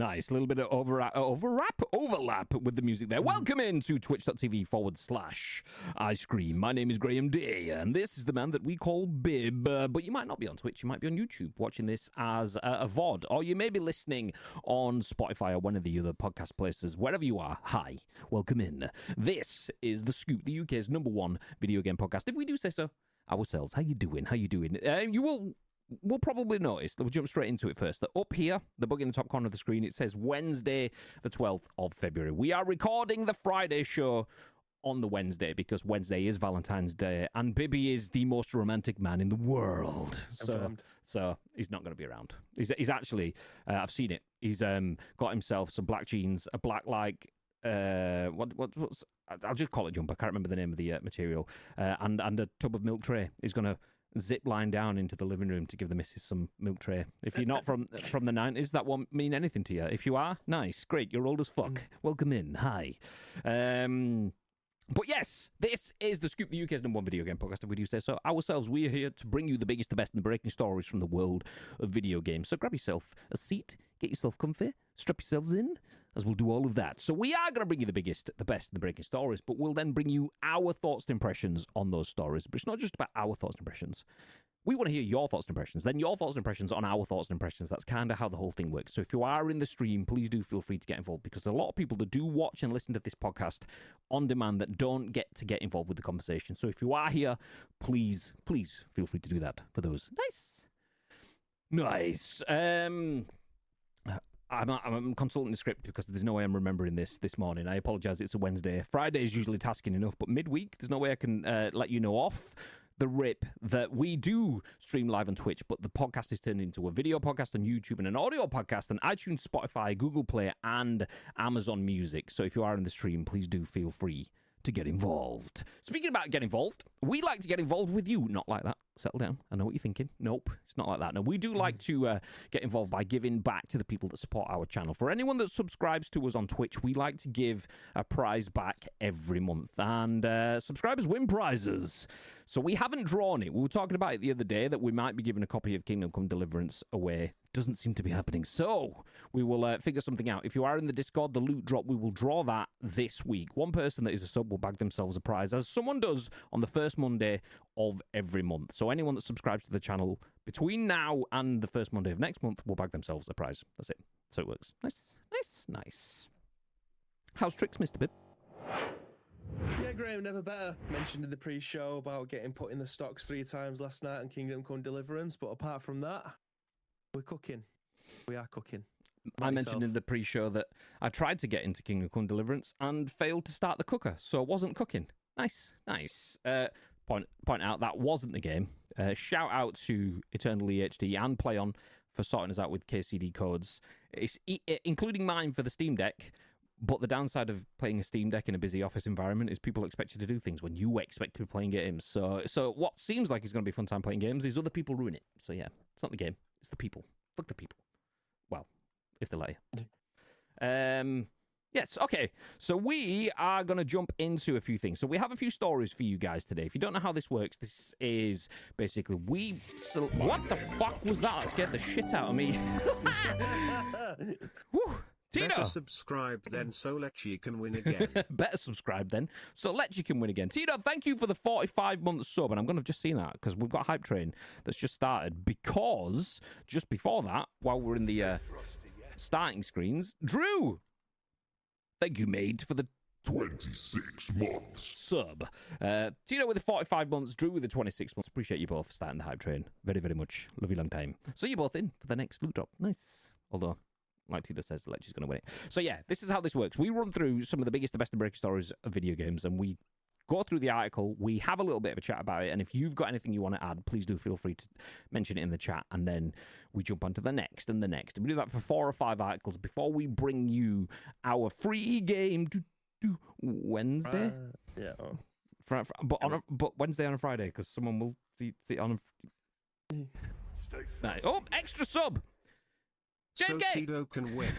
Nice. A little bit of overlap with the music there. Welcome into twitch.tv/ice cream. My name is Graham Day, and this is the man that we call Bib. But you might not be on Twitch. You might be on YouTube watching this as a VOD, or you may be listening on Spotify or one of the other podcast places. Wherever you are, hi. Welcome in. This is The Scoop, the UK's #1 video game podcast, if we do say so ourselves. How you doing? We'll probably notice, we'll jump straight into it first, that up here, the bug in the top corner of the screen, it says Wednesday, the 12th of February. We are recording the Friday show on the Wednesday because Wednesday is Valentine's Day, and Bibby is the most romantic man in the world. So he's not going to be around. He's actually, I've seen it, he's got himself some black jeans, a black, what's I'll just call it jumper, I can't remember the name of the material, and a tub of milk tray. He's going to zip line down into the living room to give the missus some milk tray. If you're not from the 90s, that won't mean anything to you. If you are, nice, great, you're old as fuck. Welcome in, hi. But yes, this is The Scoop, the UK's #1 video game podcast, if we do say so ourselves. We are here to bring you the biggest, the best, and the breaking stories from the world of video games. So grab yourself a seat, get yourself comfy, strap yourselves in, as we'll do all of that. So we are going to bring you the biggest, the best, and the breaking stories, but we'll then bring you our thoughts and impressions on those stories. But it's not just about our thoughts and impressions. We want to hear your thoughts and impressions, then your thoughts and impressions on our thoughts and impressions. That's kind of how the whole thing works. So if you are in the stream, please do feel free to get involved, because there's a lot of people that do watch and listen to this podcast on demand that don't get to get involved with the conversation. So if you are here, please feel free to do that for those. Nice. I'm consulting the script because there's no way I'm remembering this morning. I apologise, it's a Wednesday. Friday is usually tasking enough, but midweek, there's no way I can let you know off the rip that we do stream live on Twitch, but the podcast is turned into a video podcast on YouTube and an audio podcast on iTunes, Spotify, Google Play, and Amazon Music. So if you are in the stream, please do feel free to get involved. Speaking about getting involved, we like to get involved with you. Not like that. Settle down. I know what you're thinking. Nope, it's not like that. No, we do like to get involved by giving back to the people that support our channel. For anyone that subscribes to us on Twitch, we like to give a prize back every month, and subscribers win prizes. So we haven't drawn it. We were talking about it the other day that we might be giving a copy of Kingdom Come Deliverance away. Doesn't seem to be happening. So we will figure something out. If you are in the Discord, the loot drop, we will draw that this week. One person that is a sub will bag themselves a prize, as someone does on the first Monday of every month. So anyone that subscribes to the channel between now and the first Monday of next month will bag themselves a prize. That's it. So it works. Nice. How's tricks, Mr. Bib? Yeah, Graham, never better. Mentioned in the pre-show about getting put in the stocks 3 times last night on Kingdom Come Deliverance, but apart from that, we're cooking. We are cooking. I mentioned in the pre-show that I tried to get into Kingdom Come Deliverance and failed to start the cooker, so I wasn't cooking. Nice. Point out that wasn't the game. Shout out to Eternal EHD and PlayOn for sorting us out with KCD codes. It's including mine for the Steam Deck. But the downside of playing a Steam Deck in a busy office environment is people expect you to do things when you expect to be playing games. So what seems like it's going to be a fun time playing games is other people ruin it. So yeah, it's not the game, it's the people. Fuck the people. Well, if they let you. Yes, okay. So we are going to jump into a few things. So we have a few stories for you guys today. If you don't know how this works, this is basically what the fuck was that? That scared the shit out of me. Whew. Tino. Better subscribe then so Lecce can win again. Better subscribe then so Lecce can win again. Tino, thank you for the 45-month sub. And I'm going to have just seen that because we've got a hype train that's just started. Because just before that, while we're in the starting screens, Drew, thank you, mate, for the 26 months sub. Tino with the 45 months, Drew with the 26 months. Appreciate you both for starting the hype train. Very, very much. Love you long time. So you're both in for the next loot drop. Nice. Although, like Tito says, the Lecce's going to win it. So yeah, this is how this works. We run through some of the biggest, the best, and breaking stories of video games, and we go through the article. We have a little bit of a chat about it, and if you've got anything you want to add, please do feel free to mention it in the chat, and then we jump on to the next and the next. And we do that for 4 or 5 articles before we bring you our free game Wednesday. But Wednesday on a Friday, because someone will see it on a... Nice. Oh, extra sub! So Tito can win.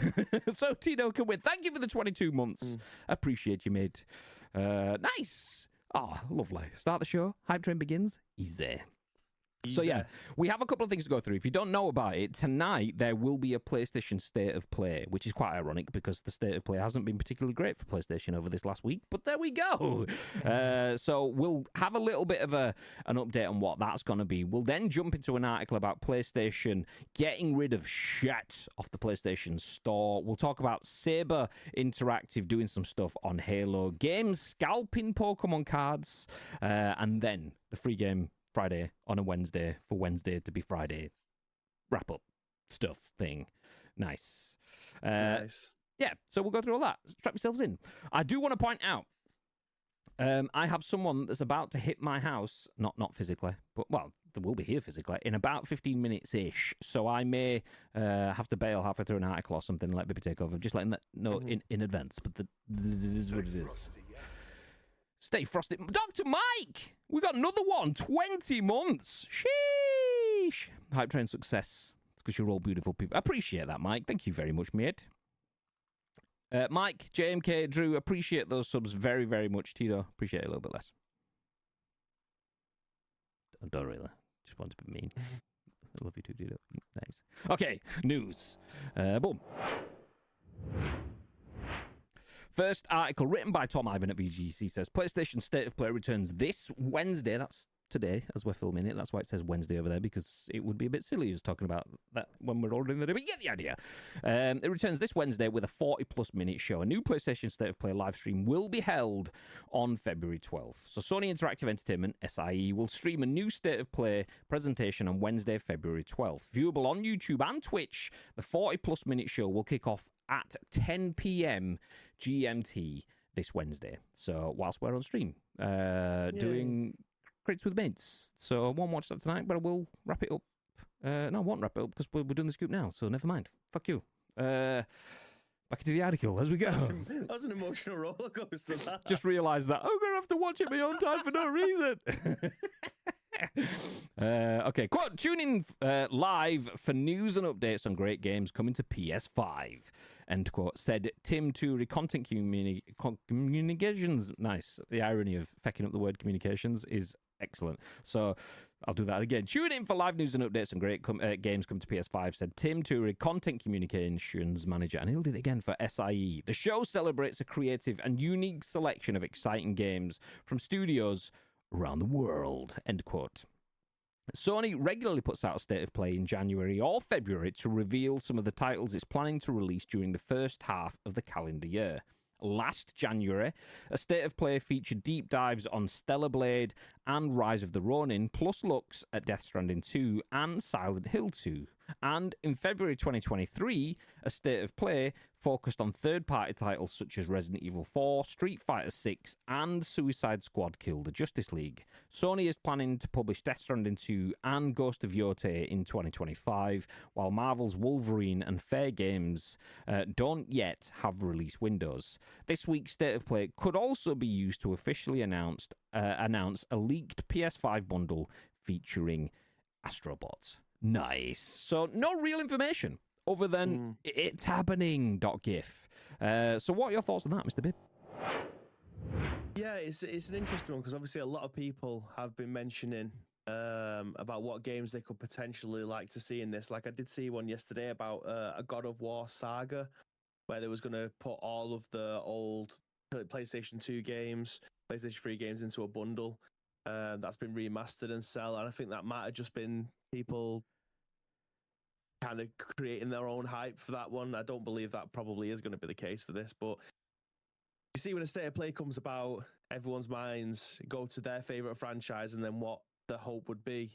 So Tito can win. Thank you for the 22 months. Appreciate you, mate. Nice. Oh, lovely. Start the show. Hype train begins. Easy. So yeah, we have a couple of things to go through. If you don't know about it, tonight there will be a PlayStation State of Play, which is quite ironic because the State of Play hasn't been particularly great for PlayStation over this last week, but there we go. So we'll have a little bit of an update on what that's going to be. We'll then jump into an article about PlayStation getting rid of shit off the PlayStation Store. We'll talk about Saber Interactive doing some stuff on Halo, games scalping Pokemon cards, and then the free game Friday on a Wednesday for Wednesday to be Friday wrap up stuff thing. Nice. Nice. Yeah, so we'll go through all that. Strap yourselves in. I do want to point out, I have someone that's about to hit my house, not physically, but, well, they will be here physically, in about 15 minutes-ish, so I may have to bail halfway through an article or something, let Bibby take over. Just letting that know in advance, but this is what it is. Stay frosty. Dr. Mike! We got another one. 20 months. Sheesh. Hype train success. It's because you're all beautiful people. I appreciate that, Mike. Thank you very much, mate. Mike, JMK, Drew, appreciate those subs very, very much. Tito, appreciate it a little bit less. I don't really. Just want to be mean. I love you too, Tito. Nice. Okay, news. Boom. First article written by Tom Ivan at VGC says PlayStation State of Play returns this Wednesday. That's today as we're filming it. That's why it says Wednesday over there, because it would be a bit silly us talking about that when we're already in the day. But you get the idea. It returns this Wednesday with a 40-plus minute show. A new PlayStation State of Play live stream will be held on February 12th. So Sony Interactive Entertainment, SIE, will stream a new State of Play presentation on Wednesday, February 12th. Viewable on YouTube and Twitch, the 40-plus minute show will kick off at 10 p.m. GMT this Wednesday. So whilst we're on stream, doing crits with mates. So I won't watch that tonight, but I will wrap it up. No, I won't wrap it up because we're doing the scoop now. So never mind. Fuck you. Back into the article as we go. That was an emotional roller coaster. That. Just realised that I'm gonna have to watch it my own time for no reason. Okay, quote, tune in live for news and updates on great games coming to PS5, end quote, said Tim Turi, content communications. Nice. The irony of fecking up the word communications is excellent. So I'll do that again. Tune in for live news and updates on great games coming to PS5, said Tim Turi, content communications manager, and he'll do it again for SIE. The show celebrates a creative and unique selection of exciting games from studios around the world, end quote. Sony regularly puts out a State of Play in January or February to reveal some of the titles it's planning to release during the first half of the calendar year. Last January, a State of Play featured deep dives on Stellar Blade and Rise of the Ronin, plus looks at Death Stranding 2 and Silent Hill 2. And in February 2023, a State of Play focused on third-party titles such as Resident Evil 4, Street Fighter 6, and Suicide Squad Kill the Justice League. Sony is planning to publish Death Stranding 2 and Ghost of Yotei in 2025, while Marvel's Wolverine and Fair Games don't yet have release windows. This week's State of Play could also be used to officially announce a leaked PS5 bundle featuring Astrobots. Nice. So no real information other than it's happening.gif. So what are your thoughts on that, Mr. Bibb? Yeah, it's an interesting one because obviously a lot of people have been mentioning about what games they could potentially like to see in this. Like I did see one yesterday about a God of War saga where they was going to put all of the old PlayStation 2 games, PlayStation 3 games into a bundle that's been remastered and sell. And I think that might have just been people kind of creating their own hype for that one. I don't believe that probably is going to be the case for this, but you see when a State of Play comes about, everyone's minds go to their favorite franchise and then what the hope would be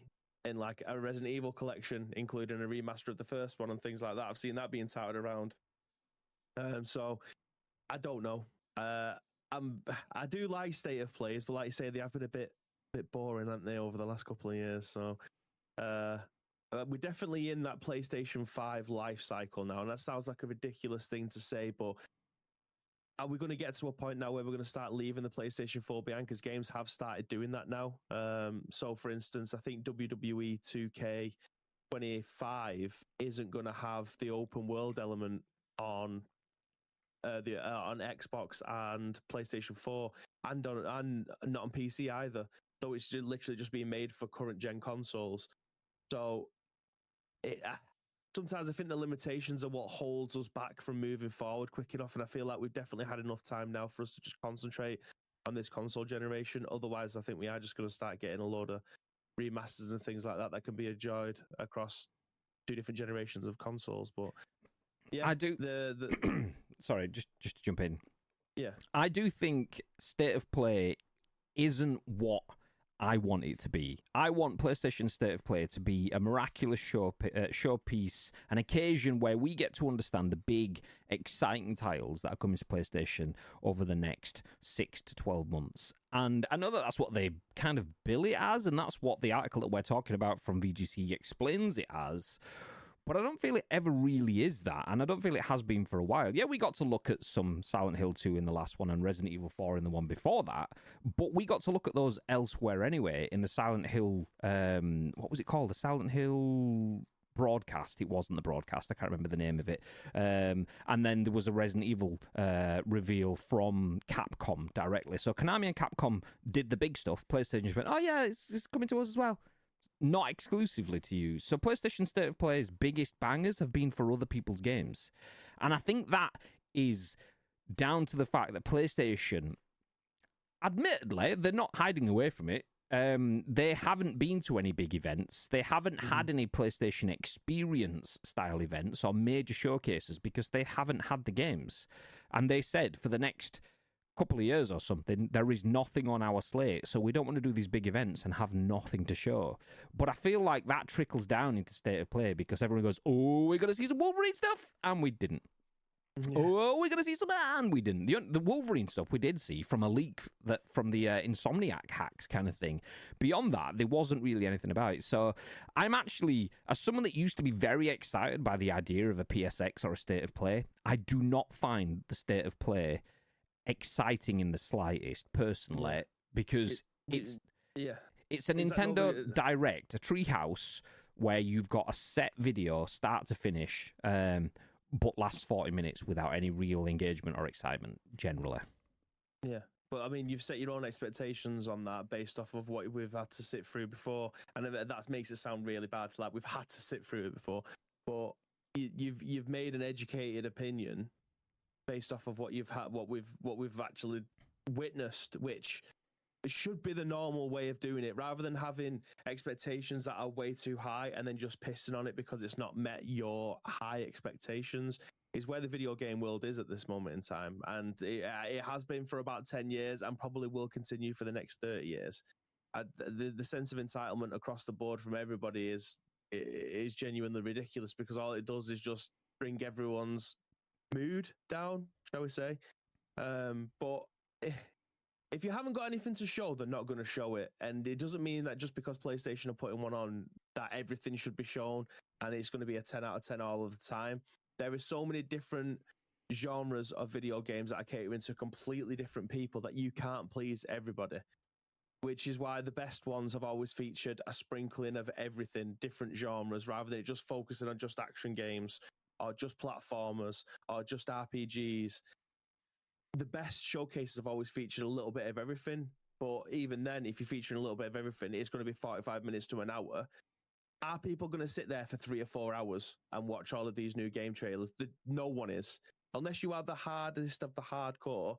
in like a Resident Evil collection, including a remaster of the first one and things like that. I've seen that being touted around. So I don't know. I do like State of Plays, but like you say, they have been a bit boring, haven't they, over the last couple of years? So we're definitely in that PlayStation 5 life cycle now, and that sounds like a ridiculous thing to say, but are we going to get to a point now where we're going to start leaving the PlayStation 4 behind? Because games have started doing that now. So, for instance, I think WWE 2K25 isn't going to have the open world element on Xbox and PlayStation 4, and not on PC either. Though it's literally just being made for current gen consoles. So sometimes I think the limitations are what holds us back from moving forward quick enough. And I feel like we've definitely had enough time now for us to just concentrate on this console generation. Otherwise, I think we are just going to start getting a load of remasters and things like that can be enjoyed across 2 different generations of consoles. But yeah, I do. Sorry, just to jump in. Yeah, I do think State of Play isn't what I want it to be. I want PlayStation State of Play to be a miraculous showpiece, an occasion where we get to understand the big, exciting titles that are coming to PlayStation over the next 6 to 12 months. And I know that that's what they kind of bill it as, and that's what the article that we're talking about from VGC explains it as. But I don't feel it ever really is that, and I don't feel it has been for a while. Yeah, we got to look at some Silent Hill 2 in the last one and Resident Evil 4 in the one before that, but we got to look at those elsewhere anyway in the Silent Hill, what was it called? The Silent Hill broadcast. It wasn't the broadcast. I can't remember the name of it. And then there was a Resident Evil reveal from Capcom directly. So Konami and Capcom did the big stuff. PlayStation just went, oh yeah, it's coming to us as well. Not exclusively to you. So PlayStation State of Play's biggest bangers have been for other people's games. And I think that is down to the fact that PlayStation, admittedly, they're not hiding away from it. They haven't been to any big events. They haven't had any PlayStation Experience style events or major showcases because they haven't had the games. And they said for the next couple of years or something, there is nothing on our slate, so we don't want to do these big events and have nothing to show. But I feel like that trickles down into State of Play because everyone goes, oh, we're going to see some Wolverine stuff, and we didn't. Yeah. Oh, we're going to see some, and we didn't. The Wolverine stuff we did see from a leak from the Insomniac hacks kind of thing. Beyond that, there wasn't really anything about it. So I'm actually, as someone that used to be very excited by the idea of a PSX or a State of Play, I do not find the State of Play exciting in the slightest, personally, because it's a Nintendo Direct, a treehouse where you've got a set video, start to finish, but lasts 40 minutes without any real engagement or excitement, generally. Yeah, but I mean, you've set your own expectations on that based off of what we've had to sit through before, and that makes it sound really bad. Like we've had to sit through it before, but you've made an educated opinion based off of what you've had, what we've actually witnessed, which should be the normal way of doing it, rather than having expectations that are way too high and then just pissing on it because it's not met your high expectations. Is where the video game world is at this moment in time, and it has been for about 10 years and probably will continue for the next 30 years. The sense of entitlement across the board from everybody is genuinely ridiculous, because all it does is just bring everyone's mood down, shall we say. But if you haven't got anything to show, they're not going to show it. And it doesn't mean that just because PlayStation are putting one on, that everything should be shown and it's going to be a 10 out of 10 all of the time. There are so many different genres of video games that are catering to completely different people that you can't please everybody, which is why the best ones have always featured a sprinkling of everything, different genres, rather than just focusing on just action games or just platformers or just RPGs. The best showcases have always featured a little bit of everything, but even then, if you're featuring a little bit of everything, it's going to be 45 minutes to an hour. Are people going to sit there for 3 or 4 hours and watch all of these new game trailers? No one is. Unless you are the hardest of the hardcore,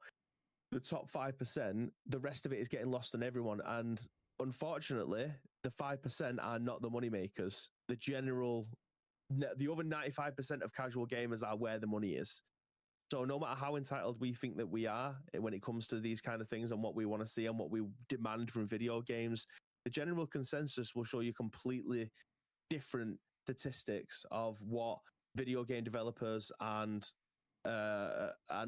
the top 5%, the rest of it is getting lost on everyone. And unfortunately, the 5% are not the money makers. The other 95% of casual gamers are where the money is. So no matter how entitled we think that we are when it comes to these kind of things and what we want to see and what we demand from video games, the general consensus will show you completely different statistics of what video game developers and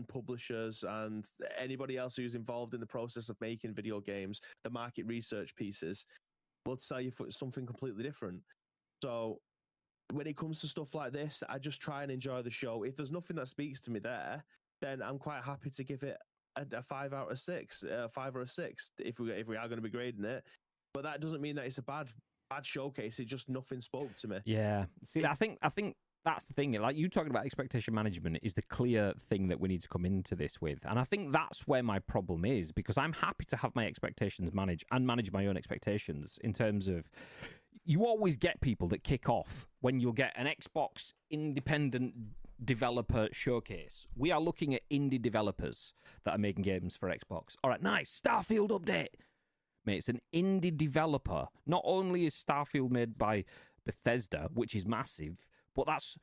publishers and anybody else who's involved in the process of making video games, the market research pieces, will tell you something completely different. So when it comes to stuff like this, I just try and enjoy the show. If there's nothing that speaks to me there, then I'm quite happy to give it a 5 out of 6, 5 or a 6 if we are going to be grading it. But that doesn't mean that it's a bad showcase. It's just nothing spoke to me. Yeah. See, I think that's the thing. Like you talking about expectation management is the clear thing that we need to come into this with. And I think that's where my problem is, because I'm happy to have my expectations managed and manage my own expectations in terms of, you always get people that kick off when you'll get an Xbox independent developer showcase. We are looking at indie developers that are making games for Xbox. All right, nice. Starfield update. Mate, it's an indie developer. Not only is Starfield made by Bethesda, which is massive, but that's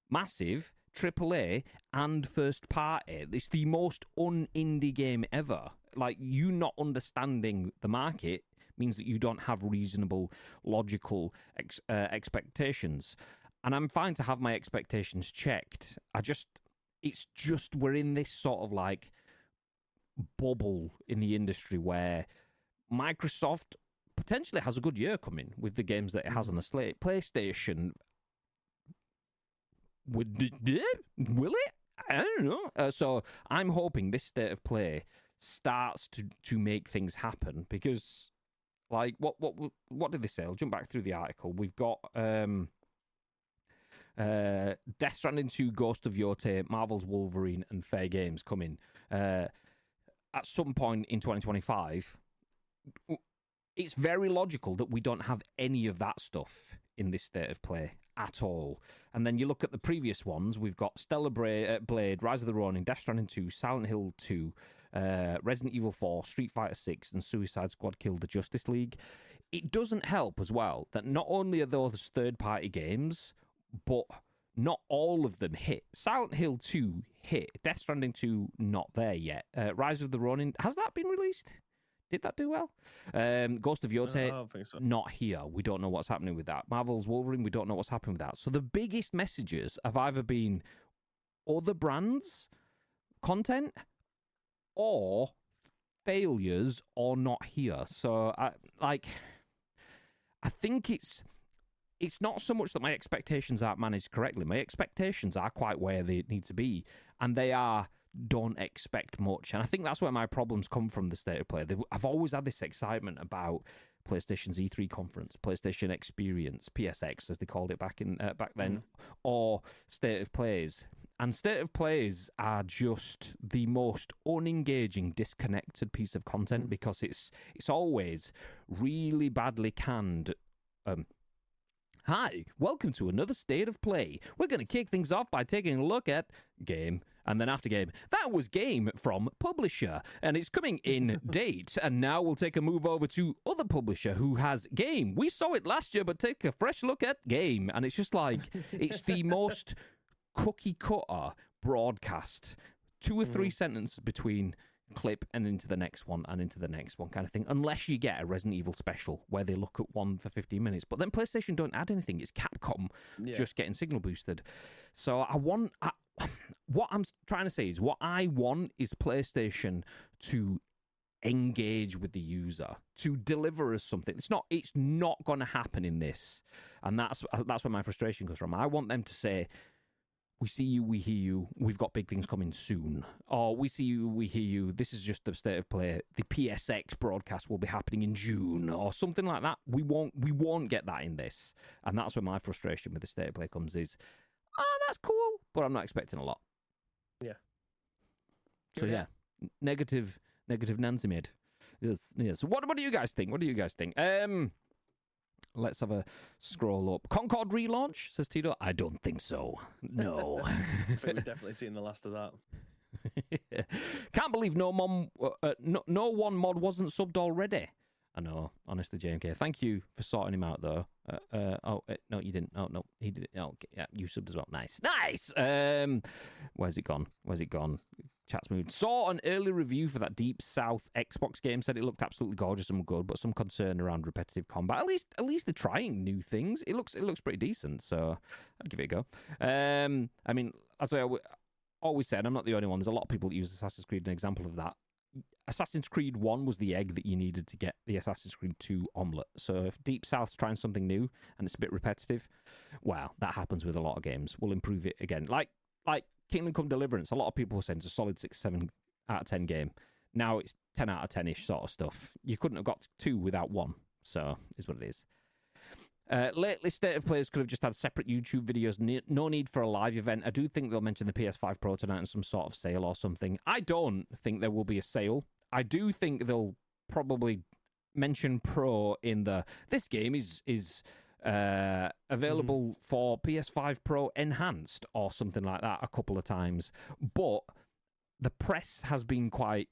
massive, AAA, and first party. It's the most un-indie game ever. Like, you not understanding the market means that you don't have reasonable, logical expectations. And I'm fine to have my expectations checked. It's just we're in this sort of like bubble in the industry where Microsoft potentially has a good year coming with the games that it has on the slate. PlayStation, will it? I don't know. So I'm hoping this state of play starts to make things happen, because, like, what did they say? I'll jump back through the article. We've got Death Stranding 2, Ghost of Yotei, Marvel's Wolverine, and Fair Games coming at some point in 2025. It's very logical that we don't have any of that stuff in this state of play at all. And then you look at the previous ones, we've got Stellar Blade, Rise of the Ronin, Death Stranding 2, Silent Hill 2, Resident Evil 4, Street Fighter 6, and Suicide Squad Killed the Justice League. It doesn't help as well that not only are those third-party games, but not all of them hit. Silent Hill 2 hit. Death Stranding 2 not there yet. Rise of the Ronin, has that been released? Did that do well? Ghost of Yotei, I don't think so. Not here. We don't know what's happening with that. Marvel's Wolverine, we don't know what's happening with that. So the biggest messages have either been other brands' content or failures or not here. So I think it's not so much that my expectations aren't managed correctly. My expectations are quite where they need to be, and they are don't expect much. And I think that's where my problems come from, the state of play. I've always had this excitement about PlayStation's E3 conference, PlayStation Experience, PSX as they called it back then, or state of plays. And state of plays are just the most unengaging, disconnected piece of content, because it's always really badly canned. Hi, welcome to another State of Play. We're going to kick things off by taking a look at game, and then after game. That was game from publisher, and it's coming in date. And now we'll take a move over to other publisher who has game. We saw it last year, but take a fresh look at game. And it's just like, it's the most cookie cutter broadcast. 2 or 3 sentences between clip and into the next one and into the next one kind of thing, unless you get a Resident Evil special where they look at one for 15 minutes. But then PlayStation don't add anything. It's Capcom just getting signal boosted. So what I'm trying to say is, what I want is PlayStation to engage with the user, to deliver us something. It's not going to happen in this, and that's where my frustration comes from. I want them to say, we see you, we hear you, we've got big things coming soon. Or we see you, we hear you, this is just the state of play. The PSX broadcast will be happening in June, or something like that. We won't get that in this. And that's where my frustration with the state of play comes is, that's cool, but I'm not expecting a lot. Yeah. So yeah, negative Nancy made. Yes. So what do you guys think? Let's have a scroll up. Concord relaunch, says Tito. I don't think so. No. I think we've definitely seen the last of that. Can't believe no one mod wasn't subbed already. I know, honestly, JMK. Thank you for sorting him out, though. No, you didn't. Oh, no, he did it. Oh, okay. Yeah, you subbed as well. Nice. Where's it gone? Chat's moved. Saw an early review for that Deep South Xbox game. Said it looked absolutely gorgeous and good, but some concern around repetitive combat. At least they're trying new things. It looks pretty decent, so I'd give it a go. I mean, as I always said, I'm not the only one. There's a lot of people that use Assassin's Creed as an example of that. Assassin's Creed 1 was the egg that you needed to get the Assassin's Creed 2 omelette. So if Deep South's trying something new and it's a bit repetitive, well, that happens with a lot of games. We'll improve it again. Like Kingdom Come Deliverance, a lot of people were saying it's a solid 6, 7 out of 10 game. Now it's 10 out of 10-ish sort of stuff. You couldn't have got 2 without 1, so is what it is. Lately, State of Players could have just had separate YouTube videos. No need for a live event. I do think they'll mention the PS5 Pro tonight in some sort of sale or something. I don't think there will be a sale. I do think they'll probably mention Pro in this game is available for PS5 Pro Enhanced or something like that a couple of times. But the press has been quite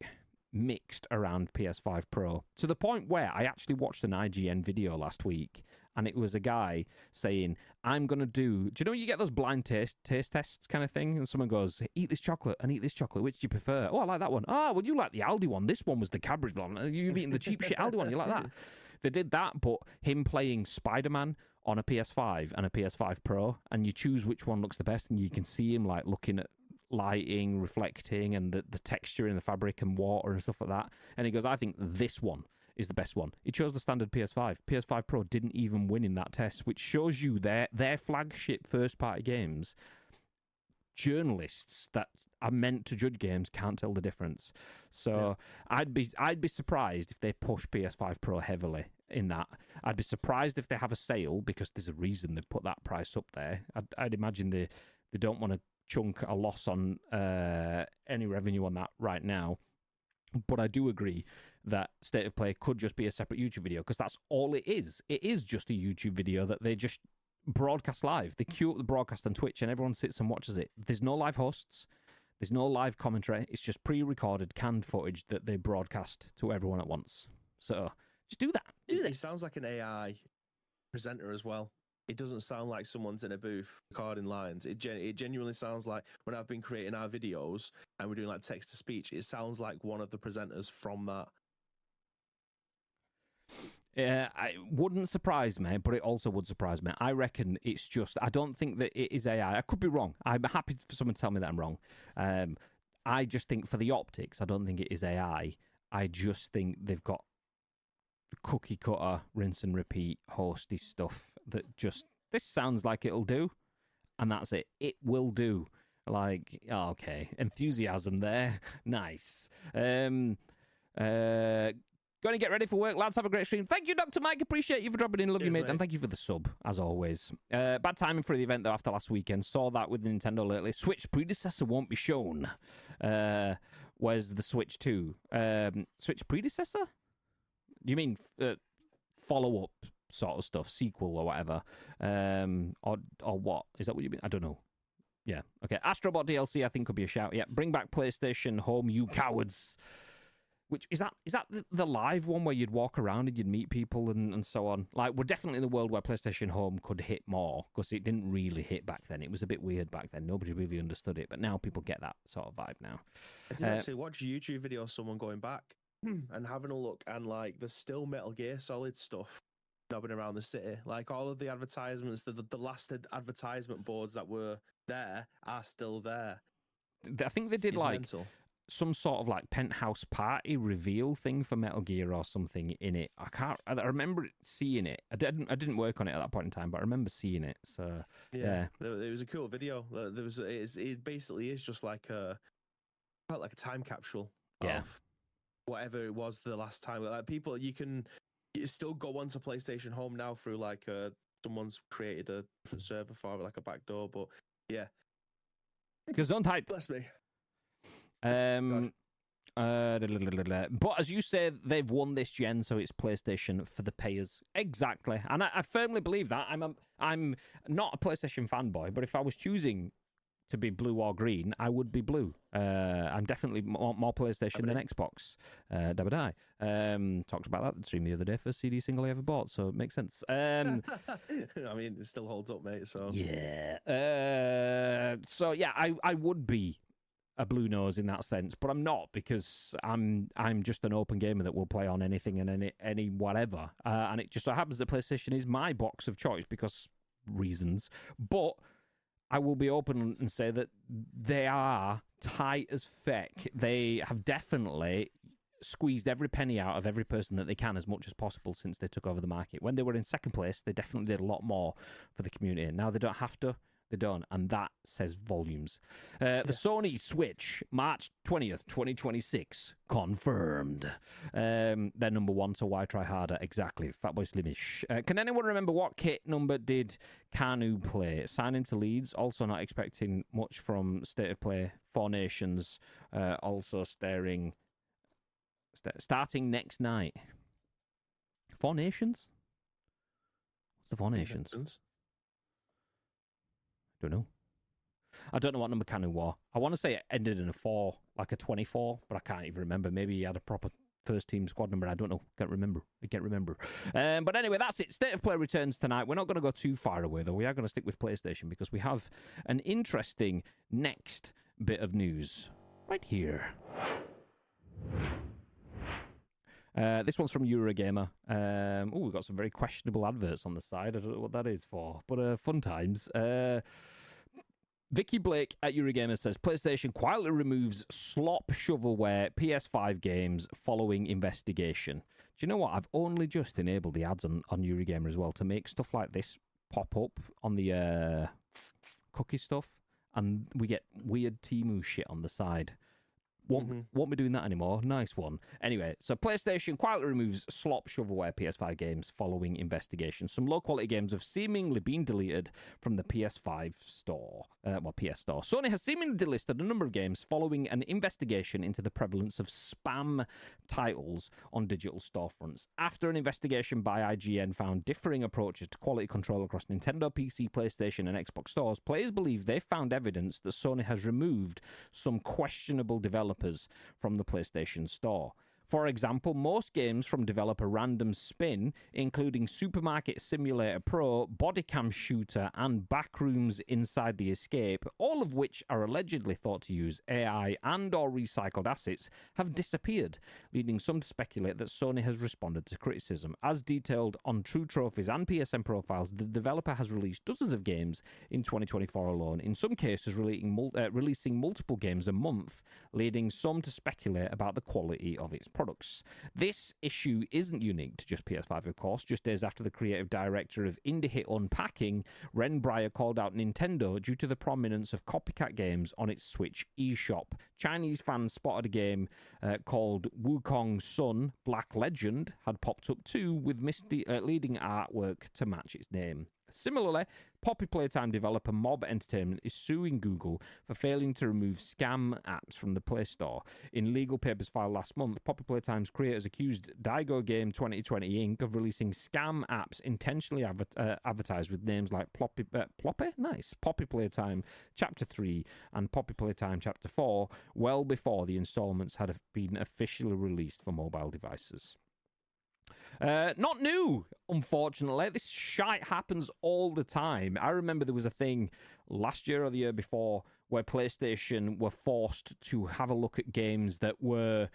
mixed around PS5 Pro, to the point where I actually watched an IGN video last week, and it was a guy saying, I'm going to do you know you get those blind taste tests kind of thing, and someone goes, eat this chocolate and eat this chocolate, which do you prefer? Oh, I like that one. Oh, well, you like the Aldi one. This one was the Cadbury's one. You've eaten the cheap shit Aldi one. You like that? They did that, but him playing Spider-Man on a PS5 and a PS5 Pro, and you choose which one looks the best, and you can see him like looking at lighting, reflecting, and the texture in the fabric and water and stuff like that. And he goes, I think this one is the best one. He chose the standard PS5. PS5 Pro didn't even win in that test, which shows you their flagship first-party games, journalists that are meant to judge games can't tell the difference. So I'd be surprised if they push PS5 Pro heavily in that. I'd be surprised if they have a sale, because there's a reason they've put that price up there. I'd imagine they don't want to chunk a loss on any revenue on that right now. But I do agree that State of Play could just be a separate YouTube video, because that's all it is. It is just a YouTube video that they just broadcast live. They queue up the broadcast on Twitch and everyone sits and watches it. There's no live hosts. There's no live commentary. It's just pre-recorded, canned footage that they broadcast to everyone at once. So just do that. It sounds like an AI presenter as well. It doesn't sound like someone's in a booth recording lines. It genuinely sounds like, when I've been creating our videos and we're doing like text to speech, it sounds like one of the presenters from that. Yeah, it wouldn't surprise me, but it also would surprise me. I reckon it's just, I don't think that it is AI. I could be wrong. I'm happy for someone to tell me that I'm wrong. I just think for the optics, I don't think it is AI. I just think they've got cookie cutter, rinse and repeat, hosty stuff that just, this sounds like it'll do, and that's it. It will do. Like, okay, enthusiasm there. Nice. Going to get ready for work, lads. Have a great stream. Thank you, Dr. Mike. Appreciate you for dropping in. Love you, mate. And thank you for the sub, as always. Bad timing for the event, though, after last weekend. Saw that with Nintendo lately. Switch predecessor won't be shown. Where's the Switch 2? Switch predecessor? Do you mean follow-up sort of stuff, sequel or whatever? Or what? Is that what you mean? I don't know. Yeah. Okay. Astrobot DLC, I think, could be a shout. Yeah. Bring back PlayStation Home, you cowards. Which is that the live one where you'd walk around and you'd meet people and so on? Like, we're definitely in a world where PlayStation Home could hit more, because it didn't really hit back then. It was a bit weird back then. Nobody really understood it, but now people get that sort of vibe now. I did actually watch a YouTube video of someone going back and having a look, and like there's still Metal Gear Solid stuff knobbing around the city. Like, all of the advertisements, the last advertisement boards that were there are still there. I think they did mental. Some sort of like penthouse party reveal thing for Metal Gear or something in it. I remember seeing it. I didn't work on it at that point in time, but I remember seeing it. So yeah. It was a cool video. It basically is just like felt like a time capsule of whatever it was the last time. Like, people, you still go onto PlayStation Home now through like someone's created a different server for it, like a backdoor. But yeah, because don't type. Bless me. But as you say, they've won this gen, so it's PlayStation for the payers. Exactly, and I firmly believe that. I'm not a PlayStation fanboy, but if I was choosing to be blue or green, I would be blue. I'm definitely more PlayStation than Xbox. Talked about that in the stream the other day. First CD single I ever bought, so it makes sense. I mean, it still holds up, mate. So yeah. I would be a blue nose in that sense, but I'm not, because I'm just an open gamer that will play on anything and any whatever, and it just so happens that PlayStation is my box of choice because reasons. But I will be open and say that they are tight as feck. They have definitely squeezed every penny out of every person that they can as much as possible since they took over the market. When they were in second place, they definitely did a lot more for the community. Now they don't have to. They don't, and that says volumes. The Sony Switch, March 20th, 2026, confirmed. They're number one, so why try harder? Exactly. Fatboy Slimish. Can anyone remember what kit number did Kanu play? Signing to Leeds, also not expecting much from State of Play. Four Nations, also starting next night. Four Nations? What's the Four Nations? Don't know. I don't know what number Canu wore. I want to say it ended in a 4, like a 24, but I can't even remember. Maybe he had a proper first team squad number. I don't know. Can't remember. But anyway, that's it. State of Play returns tonight. We're not going to go too far away, though. We are going to stick with PlayStation because we have an interesting next bit of news right here. This one's from Eurogamer. We've got some very questionable adverts on the side. I don't know what that is for, but fun times. Vikki Blake at Eurogamer says, PlayStation quietly removes slop shovelware PS5 games following investigation. Do you know what? I've only just enabled the ads on Eurogamer as well to make stuff like this pop up on the cookie stuff, and we get weird Temu shit on the side. Won't be doing that anymore. Nice one. Anyway, so PlayStation quietly removes slop shovelware PS5 games following investigation. Some low-quality games have seemingly been deleted from the PS5 store. PS Store. Sony has seemingly delisted a number of games following an investigation into the prevalence of spam titles on digital storefronts. After an investigation by IGN found differing approaches to quality control across Nintendo, PC, PlayStation, and Xbox stores, players believe they found evidence that Sony has removed some questionable developers from the PlayStation Store. For example, most games from developer Random Spin, including Supermarket Simulator Pro, Bodycam Shooter, and Backrooms Inside the Escape, all of which are allegedly thought to use AI and or recycled assets, have disappeared, leading some to speculate that Sony has responded to criticism. As detailed on True Trophies and PSN profiles, the developer has released dozens of games in 2024 alone, in some cases releasing multiple games a month, leading some to speculate about the quality of its products. This issue isn't unique to just PS5, of course. Just days after the creative director of Indie Hit Unpacking, Ren Breyer, called out Nintendo due to the prominence of copycat games on its Switch eShop. Chinese fans spotted a game called Wukong Sun Black Legend had popped up too, with leading artwork to match its name. Similarly, Poppy Playtime developer Mob Entertainment is suing Google for failing to remove scam apps from the Play Store. In legal papers filed last month, Poppy Playtime's creators accused Daigo Game 2020 Inc. of releasing scam apps intentionally advertised with names like Poppy Playtime Chapter 3 and Poppy Playtime Chapter 4 well before the installments had been officially released for mobile devices. Not new, unfortunately. This shite happens all the time. I remember there was a thing last year or the year before where PlayStation were forced to have a look at games that were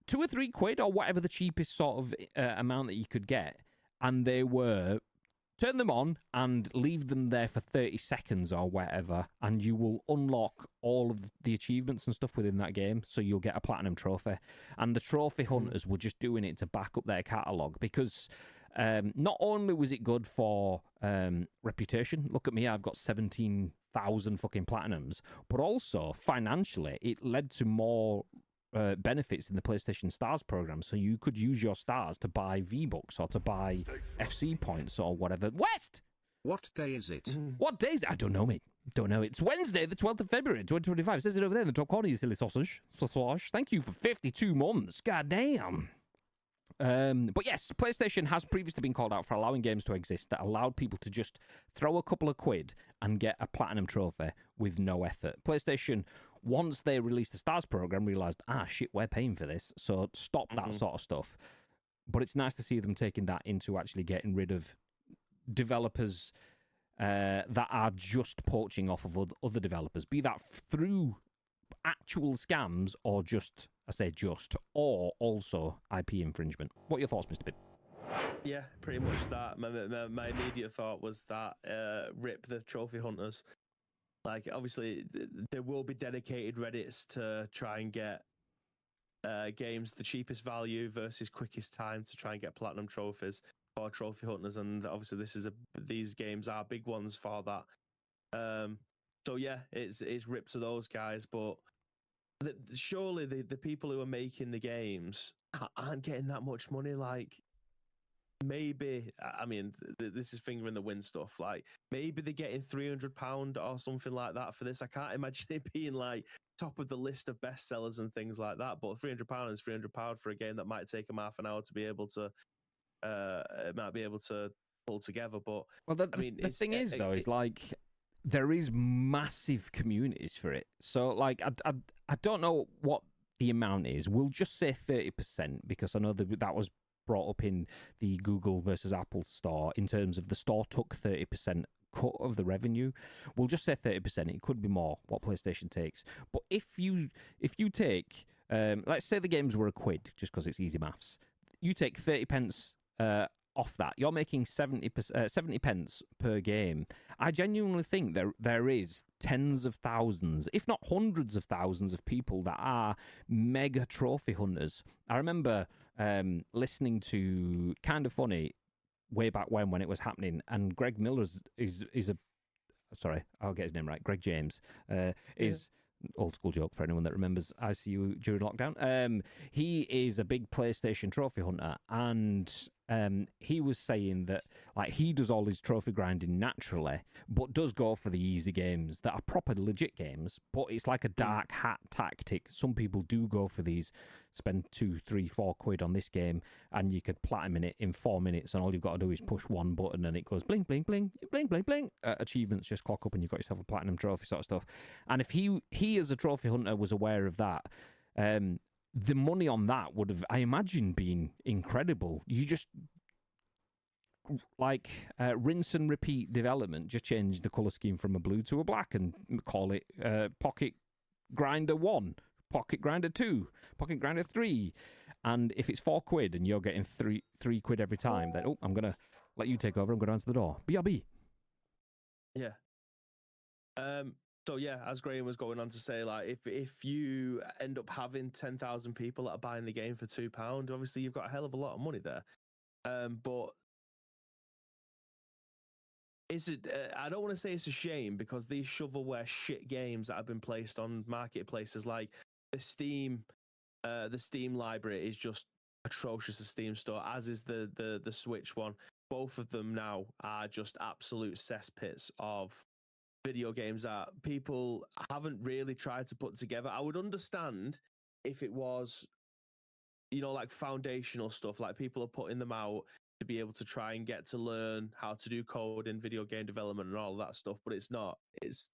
£2 or £3 or whatever the cheapest sort of amount that you could get, and they were turn them on and leave them there for 30 seconds or whatever, and you will unlock all of the achievements and stuff within that game, so you'll get a platinum trophy. And the trophy hunters were just doing it to back up their catalogue, because not only was it good for reputation, look at me, I've got 17,000 fucking platinums, but also financially it led to more benefits in the PlayStation Stars program, so you could use your stars to buy V-Bucks or to buy FC points or whatever. West! What day is it? What day is it? I don't know, mate. Don't know. It's Wednesday, the 12th of February, 2025. It says it over there in the top corner, you silly sausage. Thank you for 52 months. God damn. But yes, PlayStation has previously been called out for allowing games to exist that allowed people to just throw a couple of quid and get a platinum trophy with no effort. PlayStation, once they released the Stars program, realised, shit, we're paying for this, so stop that sort of stuff. But it's nice to see them taking that into actually getting rid of developers that are just poaching off of other developers, be that through actual scams or just, I say just, or also IP infringement. What are your thoughts, Mr. Bibb? Yeah, pretty much that. My immediate thought was that rip the trophy hunters. Like, obviously, there will be dedicated Reddits to try and get games the cheapest value versus quickest time to try and get platinum trophies for trophy hunters, and obviously these games are big ones for that. So yeah, it's ripped to those guys, but surely the people who are making the games aren't getting that much money. Like, maybe, I mean, this is finger in the wind stuff. Like, maybe they're getting £300 or something like that for this. I can't imagine it being like top of the list of bestsellers and things like that. But £300 is £300 for a game that might take them half an hour to be able to, pull together. But Well, I mean, the thing is though, is like there is massive communities for it. So like I don't know what the amount is. We'll just say 30% because I know that was brought up in the Google versus Apple store in terms of the store took 30% cut of the revenue. We'll just say 30%. It could be more what PlayStation takes. But if you take let's say the games were a quid, just because it's easy maths, you take 30 pence off that, you're making 70 pence per game. I genuinely think there is tens of thousands, if not hundreds of thousands of people that are mega trophy hunters. I remember listening to Kind of Funny way back when it was happening, and Greg Miller is a sorry, I'll get his name right. Greg James is old school joke for anyone that remembers ICU during lockdown. He is a big PlayStation trophy hunter, and he was saying that like he does all his trophy grinding naturally, but does go for the easy games that are proper legit games. But it's like a dark hat tactic. Some people do go for these, spend 2, 3, 4 quid on this game, and you could platinum it in 4 minutes, and all you've got to do is push one button, and it goes bling, bling, bling, bling, bling, bling. Achievements just clock up, and you've got yourself a platinum trophy sort of stuff. And if he as a trophy hunter was aware of that, the money on that would have, I imagine, been incredible. You just like rinse and repeat development, just change the colour scheme from a blue to a black and call it Pocket Grinder 1, Pocket Grinder 2, Pocket Grinder 3. And if it's 4 quid and you're getting 3 quid every time, then, I'm going to let you take over and go down to the door. BRB. Yeah. So yeah, as Graham was going on to say, like if you end up having 10,000 people that are buying the game for £2, obviously you've got a hell of a lot of money there. But is it? I don't want to say it's a shame because these shovelware shit games that have been placed on marketplaces like the Steam library is just atrocious. The Steam store, as is the Switch one. Both of them now are just absolute cesspits of video games that people haven't really tried to put together. I would understand if it was, like foundational stuff, like people are putting them out to be able to try and get to learn how to do code in video game development and all of that stuff, but it's not. It's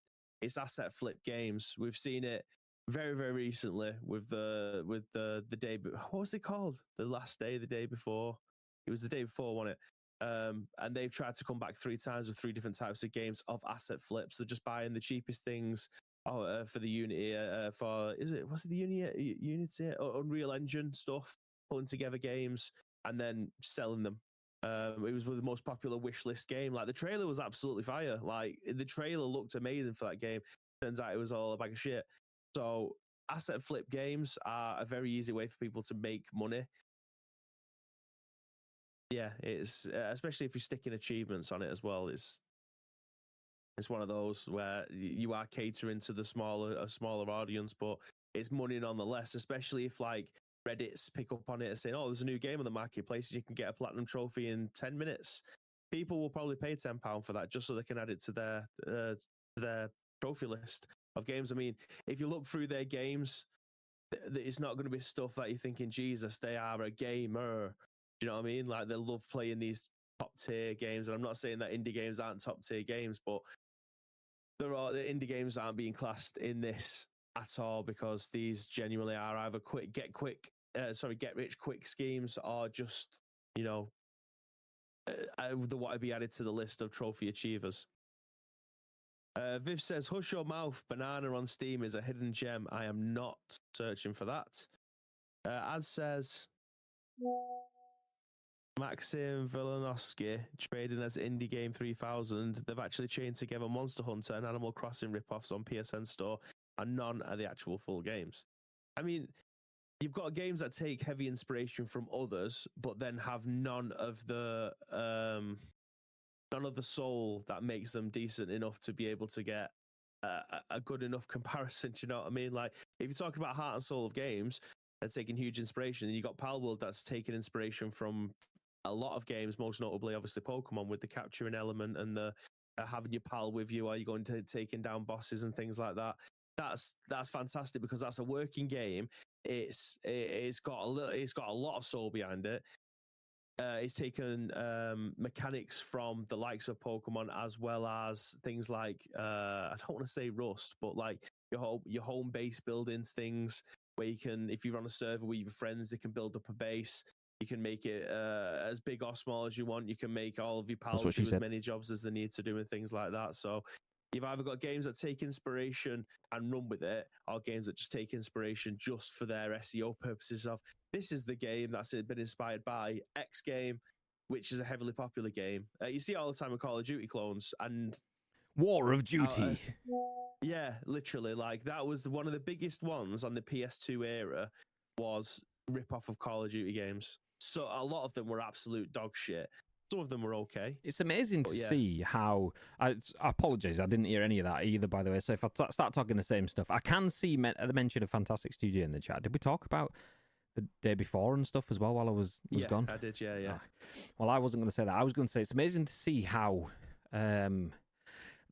asset flip games. We've seen it very, very recently with the day. What was it called? The last day, the day before. It was the day before, wasn't it? And they've tried to come back 3 times with 3 different types of games of asset flips. They're just buying the cheapest things for the Unity, was it the Unity or Unreal Engine stuff, pulling together games and then selling them. It was the most popular wish list game. Like the trailer was absolutely fire. Like the trailer looked amazing for that game. Turns out it was all a bag of shit. So asset flip games are a very easy way for people to make money. Yeah, it's especially if you're sticking achievements on it as well. It's one of those where you are catering to a smaller audience, but it's money nonetheless. Especially if like Reddits pick up on it and say, "Oh, there's a new game on the marketplace. You can get a platinum trophy in 10 minutes." People will probably pay £10 for that just so they can add it to their trophy list of games. I mean, if you look through their games, it's not going to be stuff that you're thinking, Jesus, they are a gamer. Do you know what I mean? Like they love playing these top tier games, and I'm not saying that indie games aren't top tier games, but the indie games aren't being classed in this at all because these genuinely are either get rich quick schemes or just they want to be added to the list of trophy achievers. Viv says, "Hush your mouth. Banana on Steam is a hidden gem. I am not searching for that." Ad says, Maxim Velenovsky trading as Indie Game 3000. They've actually chained together Monster Hunter and Animal Crossing ripoffs on PSN Store, and none are the actual full games. I mean, you've got games that take heavy inspiration from others, but then have none of the soul that makes them decent enough to be able to get a good enough comparison. Do you know what I mean? Like, if you're talking about heart and soul of games, they're taking huge inspiration. And you got Palworld that's taking inspiration from a lot of games, most notably, obviously, Pokemon with the capturing element and the having your pal with you while you're going to taking down bosses and things like that. That's fantastic because that's a working game. It's got a lot of soul behind it. it's taken mechanics from the likes of Pokemon, as well as things like I don't want to say Rust, but like your home base buildings, things where you can, if you're on a server with your friends, they can build up a base. You can make it as big or small as you want. You can make all of your pals do as many jobs as they need to do and things like that. So you've either got games that take inspiration and run with it, or games that just take inspiration just for their SEO purposes of, this is the game that's been inspired by X game, which is a heavily popular game. You see it all the time with Call of Duty clones and War of Duty. Yeah, literally. Like, that was one of the biggest ones on the PS2 era, was rip-off of Call of Duty games. So a lot of them were absolute dog shit. Some of them were okay. It's amazing to see how... I apologise, I didn't hear any of that either, by the way. So if I start talking the same stuff, I can see the mention of Fantastic Studio in the chat. Did we talk about the day before and stuff as well while I was gone? I did, yeah. Oh. Well, I wasn't going to say that. I was going to say it's amazing to see how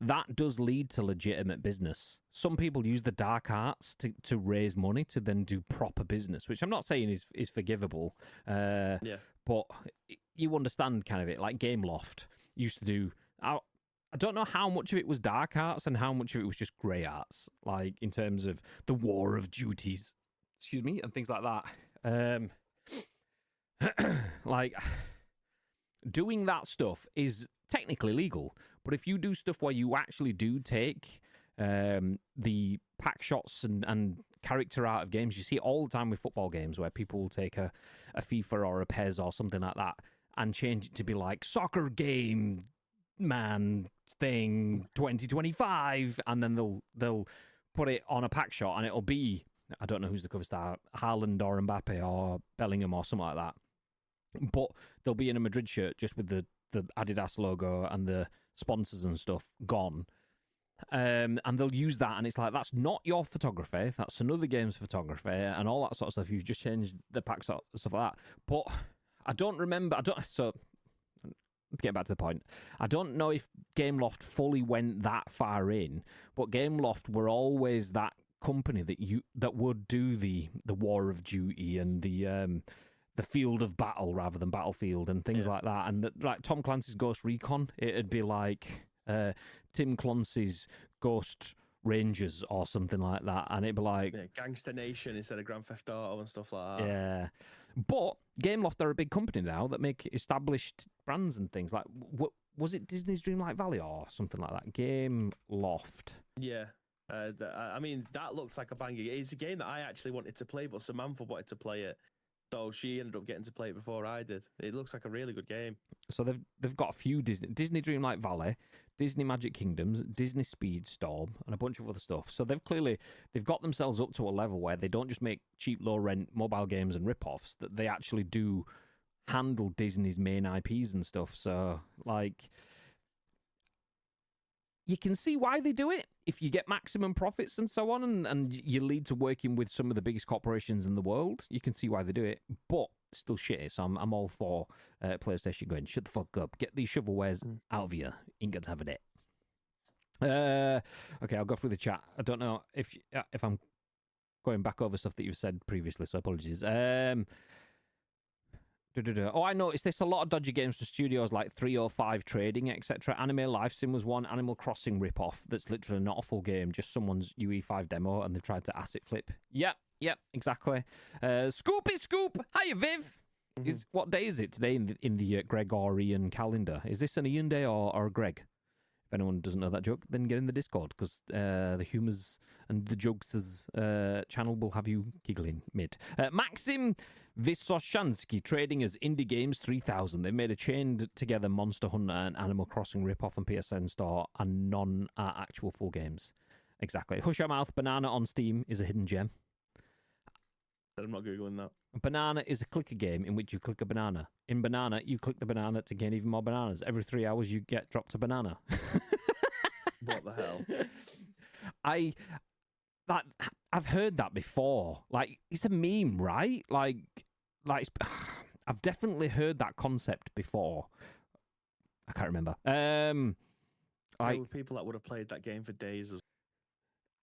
that does lead to legitimate business. Some people use the dark arts to raise money to then do proper business, which I'm not saying is forgivable. But you understand kind of it. Like Gameloft used to do... I don't know how much of it was dark arts and how much of it was just grey arts, like in terms of the War of Duties, and things like that. Like, doing that stuff is technically legal, but if you do stuff where you actually do take the pack shots and character art of games, you see it all the time with football games where people will take a FIFA or a PES or something like that and change it to be like soccer game man thing 2025, and then they'll put it on a pack shot and it'll be, I don't know who's the cover star, Haaland or Mbappe or Bellingham or something like that, but they'll be in a Madrid shirt just with the Adidas logo and the sponsors and stuff gone. And they'll use that, and it's like, that's not your photography, that's another game's photography, and all that sort of stuff. You've just changed the pack stuff like that. But I don't remember. So get back to the point. I don't know if Gameloft fully went that far in, but Gameloft were always that company that would do the War of Duty and the Field of Battle rather than Battlefield and things like that. And like Tom Clancy's Ghost Recon, it'd be like Tim Clancy's Ghost Rangers or something like that, and it'd be like Gangster Nation instead of Grand Theft Auto and stuff like that. Yeah, but Gameloft are a big company now that make established brands and things. Like, was it Disney's Dreamlight Valley or something like that? Gameloft. Yeah. I mean, that looks like a banger. It's a game that I actually wanted to play, but Samantha wanted to play it, so she ended up getting to play it before I did. It looks like a really good game. So they've got a few Disney Dreamlight Valley, Disney Magic Kingdoms, Disney Speedstorm, and a bunch of other stuff. So they've got themselves up to a level where they don't just make cheap, low-rent mobile games and rip-offs, that they actually do handle Disney's main IPs and stuff. So, like, you can see why they do it. If you get maximum profits and so on, and you lead to working with some of the biggest corporations in the world, you can see why they do it. But still shitty, so I'm all for PlayStation going, shut the fuck up, get these shovelwares out of here, ain't got to have it. Okay, I'll go through the chat. I don't know if I'm going back over stuff that you've said previously, so apologies. Oh, I noticed there's a lot of dodgy games for studios like 305 Trading, etc. Anime Life Sim was one. Animal Crossing rip-off that's literally not a full game, just someone's UE5 demo, and they've tried to asset flip. Yep, exactly. Scoopy Scoop! Hiya, Viv! What day is it today in the Gregorian calendar? Is this an Ian day or a Greg? If anyone doesn't know that joke, then get in the Discord, because the humours and the jokes' channel will have you giggling mid. Maxim Vysoshansky trading as Indie Games 3000. They made a chained together Monster Hunter and Animal Crossing rip-off on PSN Store and non-actual full games. Exactly. Hush Your Mouth Banana on Steam is a hidden gem. I'm not Googling that. Banana is a clicker game in which you click a banana. In Banana, you click the banana to gain even more bananas. Every 3 hours, you get dropped a banana. What the hell? I've heard that before. Like, it's a meme, right? Like I've definitely heard that concept before. I can't remember. There were people that would have played that game for days.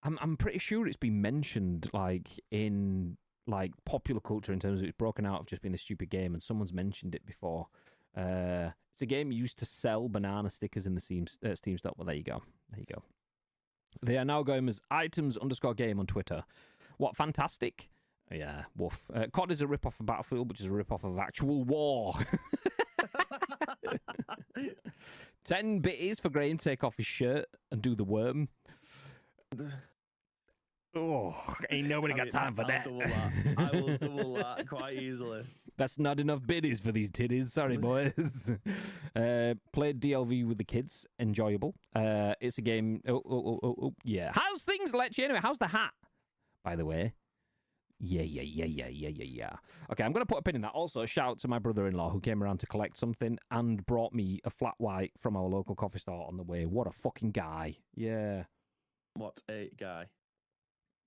I'm pretty sure it's been mentioned, like in like popular culture in terms of it's broken out of just being a stupid game, and someone's mentioned it before. It's a game used to sell banana stickers in the Steam store. Well, there you go. They are now going as items_game on Twitter. What fantastic! Yeah, woof. COD is a rip-off of Battlefield, which is a rip-off of actual war. 10 bitties for Graham to take off his shirt and do the worm. Oh, ain't nobody got time for that. I will double that quite easily. That's not enough biddies for these titties. Sorry, boys. Played DLV with the kids. Enjoyable. It's a game. Oh, yeah. How's things, Lechy? Anyway, how's the hat, by the way? Yeah. Okay, I'm going to put a pin in that. Also, a shout out to my brother-in-law who came around to collect something and brought me a flat white from our local coffee store on the way. What a fucking guy. Yeah. What a guy.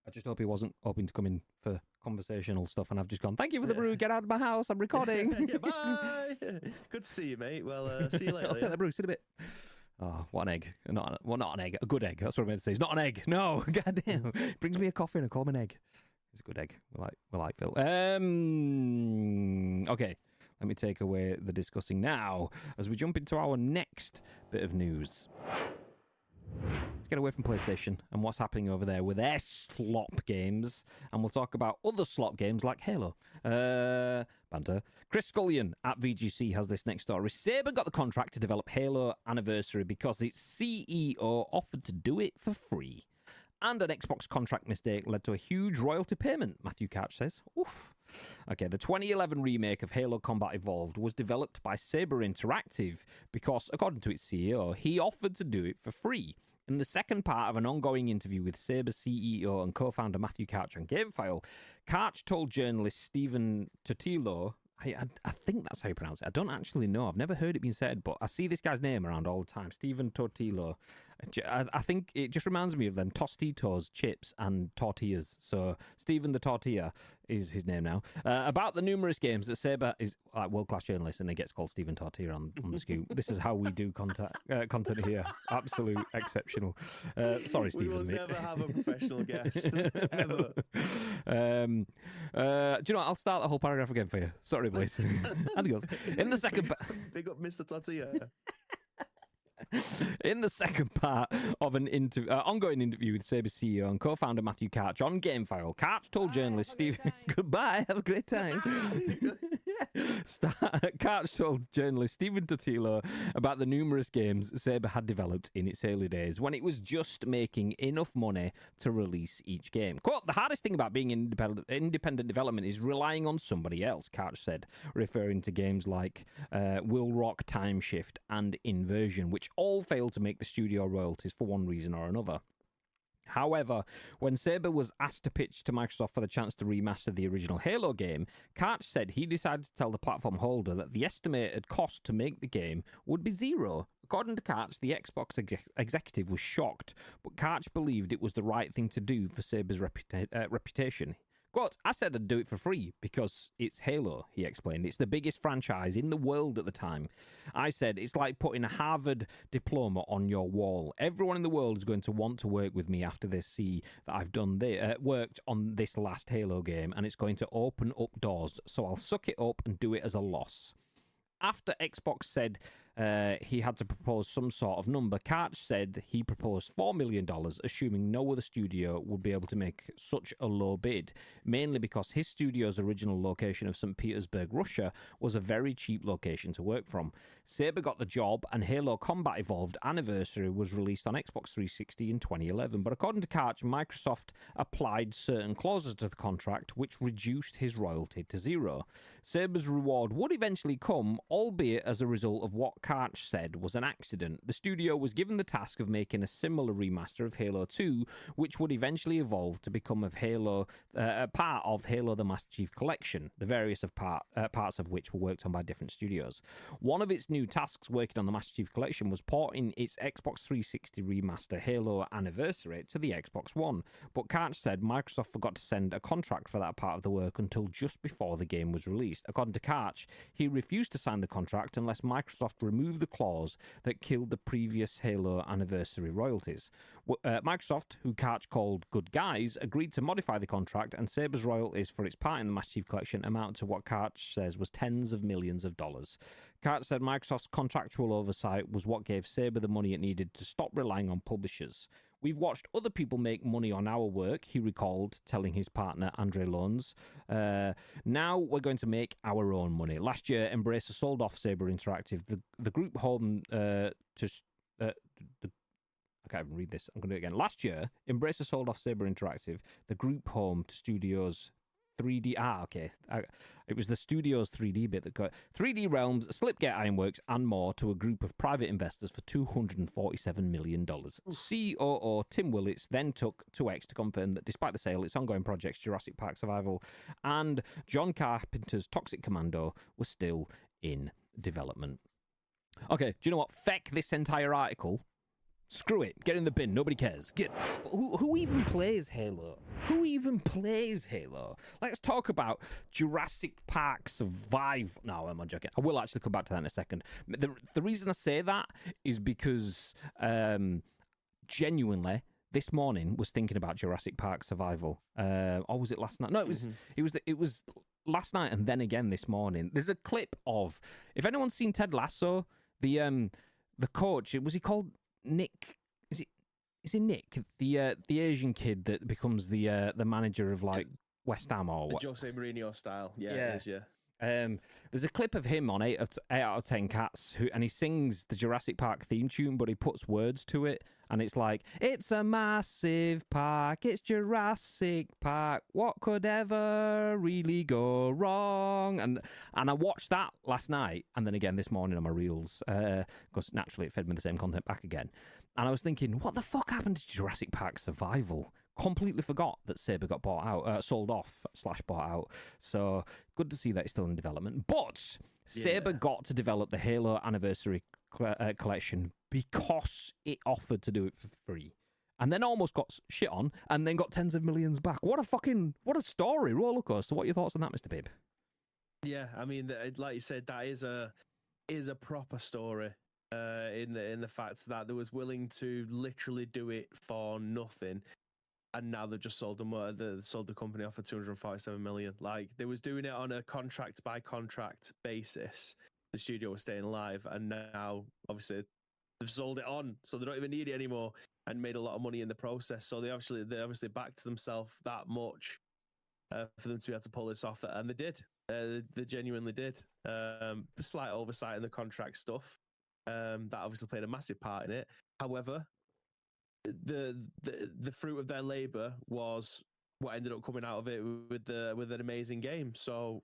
I just hope he wasn't hoping to come in for conversational stuff, and I've just gone, thank you for the brew, get out of my house, I'm recording. Yeah, bye. Good to see you, mate. Well, see you later. I'll take the brew, see you in a bit. Oh, what an egg. Not an egg, a good egg. That's what I meant to say. It's not an egg. No, goddamn. Brings me a coffee and I call him an egg. It's a good egg. We like Phil. Okay, let me take away the discussing now as we jump into our next bit of news. Let's get away from PlayStation and what's happening over there with their slop games, and we'll talk about other slop games like Halo. Banter. Chris Scullion at VGC has this next story. Saber got the contract to develop Halo Anniversary because its CEO offered to do it for free. And an Xbox contract mistake led to a huge royalty payment, Matthew Couch says. Oof. Okay, the 2011 remake of Halo Combat Evolved was developed by Saber Interactive because, according to its CEO, he offered to do it for free. In the second part of an ongoing interview with Saber CEO and co-founder Matthew Couch on GameFile, Couch told journalist Stephen Totilo, I think that's how you pronounce it. I don't actually know. I've never heard it being said, but I see this guy's name around all the time. Stephen Totilo. I think it just reminds me of them Tostitos, chips, and tortillas. So Stephen the Tortilla is his name now. About the numerous games that Saber is like world-class journalist, and he gets called Stephen Tortilla on the scoop. This is how we do content here. Absolute exceptional. Sorry, Stephen. We will never have a professional guest. Ever. Do you know what? I'll start the whole paragraph again for you. Sorry, boys. Adios. In the second Big up Mr. Tortilla. In the second part of an ongoing interview with Saber CEO and co-founder Matthew Couch on GameFile, Couch told journalist Stephen, "Goodbye, have a great time." Couch told journalist Stephen Totilo about the numerous games Saber had developed in its early days when it was just making enough money to release each game. Quote, "The hardest thing about being independent development is relying on somebody else," Couch said, referring to games like Will Rock, Time Shift, and Inversion, which all failed to make the studio royalties for one reason or another. However, when Saber was asked to pitch to Microsoft for the chance to remaster the original Halo game, Couch said he decided to tell the platform holder that the estimated cost to make the game would be zero. According to Couch, the Xbox executive was shocked, but Couch believed it was the right thing to do for Saber's reputation. Quote, "I said I'd do it for free because it's Halo," he explained. "It's the biggest franchise in the world at the time. I said it's like putting a Harvard diploma on your wall. Everyone in the world is going to want to work with me after they see that I've worked on this last Halo game, and it's going to open up doors. So I'll suck it up and do it as a loss." After Xbox said he had to propose some sort of number, Couch said he proposed $4 million, assuming no other studio would be able to make such a low bid, mainly because his studio's original location of St. Petersburg, Russia, was a very cheap location to work from. Saber got the job, and Halo Combat Evolved Anniversary was released on Xbox 360 in 2011, but according to Couch, Microsoft applied certain clauses to the contract which reduced his royalty to zero. Saber's reward would eventually come, albeit as a result of what Couch said was an accident. The studio was given the task of making a similar remaster of Halo 2, which would eventually evolve to become a part of Halo the Master Chief Collection, the various parts of which were worked on by different studios. One of its new tasks working on the Master Chief Collection was porting its Xbox 360 remaster Halo Anniversary to the Xbox One, but Couch said Microsoft forgot to send a contract for that part of the work until just before the game was released. According to Couch, he refused to sign the contract unless Microsoft remove the clause that killed the previous Halo anniversary royalties. Microsoft, who Karch called good guys, agreed to modify the contract, and Saber's royalties for its part in the Master Chief Collection amount to what Karch says was tens of millions of dollars. Karch said Microsoft's contractual oversight was what gave Saber the money it needed to stop relying on publishers. We've watched other people make money on our work, he recalled, telling his partner Andre Loans. Now we're going to make our own money. Last year, Embracer sold off Saber Interactive, the group home to... I can't even read this. I'm going to do it again. Last year, Embracer sold off Saber Interactive, the group home to Studios 3D. It was the Studios 3D bit that got 3D Realms, Slipgate Ironworks, and more to a group of private investors for $247 million. COO Tim Willits then took to X to confirm that despite the sale, its ongoing projects, Jurassic Park Survival and John Carpenter's Toxic Commando, were still in development. Okay, do you know what? Feck this entire article. Screw it. Get in the bin. Nobody cares. Who even plays Halo? Who even plays Halo? Let's talk about Jurassic Park Survive. No, I'm not joking. I will actually come back to that in a second. The reason I say that is because genuinely, this morning was thinking about Jurassic Park Survival. Or was it last night? No, it was last night and then again this morning. There's a clip of, if anyone's seen Ted Lasso, the coach, was he called Nick? Is it Nick, the Asian kid that becomes the manager of like West Ham or what? Jose Mourinho style, yeah. It is, yeah. There's a clip of him on 8 out of 10 Cats, and he sings the Jurassic Park theme tune, but he puts words to it, and it's like, it's a massive park, it's Jurassic Park, what could ever really go wrong? And I watched that last night, and then again this morning on my reels, because naturally it fed me the same content back again. And I was thinking, what the fuck happened to Jurassic Park Survival? Completely forgot that Saber got sold off / bought out. So good to see that it's still in development. But Saber got to develop the Halo Anniversary Collection because it offered to do it for free, and then almost got shit on, and then got tens of millions back. What a story, roller coaster. What are your thoughts on that, Mr. Bibb? Yeah, I mean, like you said, that is a proper story. In the fact that they was willing to literally do it for nothing, and now they've just sold the company off for $247 million. Like, they was doing it on a contract by contract basis. The studio was staying alive, and now obviously they've sold it on, so they don't even need it anymore, and made a lot of money in the process. So they obviously backed themselves that much for them to be able to pull this off, and they did. They genuinely did. Slight oversight in the contract stuff. That obviously played a massive part in it. However, the fruit of their labor was what ended up coming out of it with an amazing game. So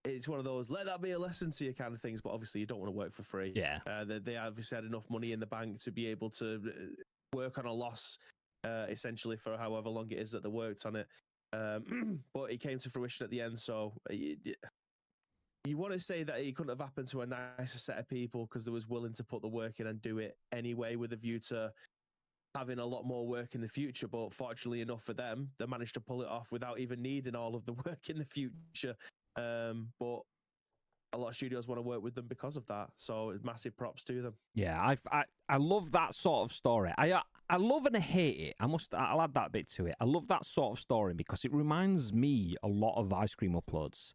it's one of those, let that be a lesson to you kind of things. But obviously, you don't want to work for free. Yeah. They obviously had enough money in the bank to be able to work on a loss, essentially, for however long it is that they worked on it. But it came to fruition at the end. So you want to say that it couldn't have happened to a nicer set of people because they was willing to put the work in and do it anyway, with a view to having a lot more work in the future. But fortunately enough for them, they managed to pull it off without even needing all of the work in the future. But a lot of studios want to work with them because of that. So massive props to them. Yeah, I love that sort of story. I love and I hate it. I'll add that bit to it. I love that sort of story because it reminds me a lot of ice cream uploads.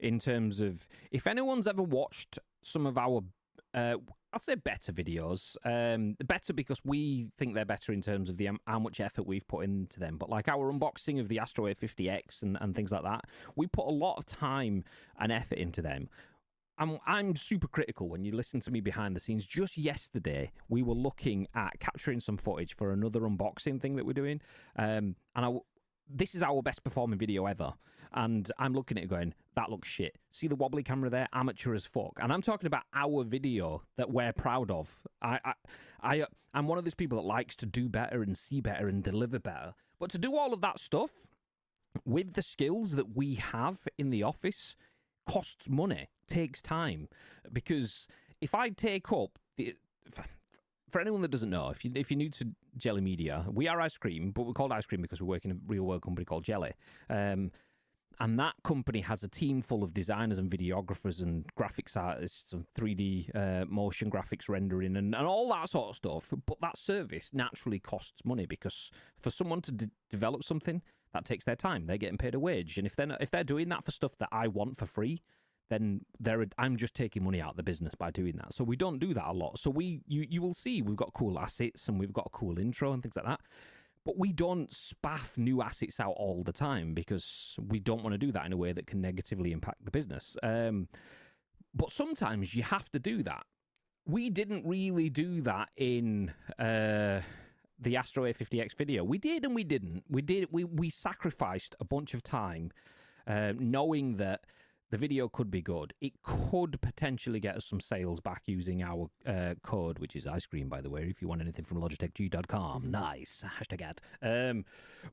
In terms of, if anyone's ever watched some of our, I'll say better videos, better because we think they're better in terms of how much effort we've put into them. But like our unboxing of the Astro A50X and things like that, we put a lot of time and effort into them. I'm super critical when you listen to me behind the scenes. Just yesterday, we were looking at capturing some footage for another unboxing thing that we're doing. This is our best performing video ever. And I'm looking at it going, that looks shit. See the wobbly camera there? Amateur as fuck. And I'm talking about our video that we're proud of. I'm one of those people that likes to do better and see better and deliver better. But to do all of that stuff with the skills that we have in the office costs money, takes time. Because if I take up for anyone that doesn't know, if you're new to Jelly Media, we are ice cream, but we're called ice cream because we work in a real world company called Jelly. that company has a team full of designers and videographers and graphics artists and 3D motion graphics rendering and all that sort of stuff. But that service naturally costs money because for someone to develop something, that takes their time. They're getting paid a wage. And if they're doing that for stuff that I want for free, then I'm just taking money out of the business by doing that. So we don't do that a lot. So you will see we've got cool assets and we've got a cool intro and things like that. But we don't spaff new assets out all the time because we don't want to do that in a way that can negatively impact the business. But sometimes you have to do that. We didn't really do that in the Astro A50X video. We did and we didn't. We sacrificed a bunch of time knowing that the video could be good. It could potentially get us some sales back using our code, which is ice cream, by the way, if you want anything from logitechg.com. Nice. Hashtag ad.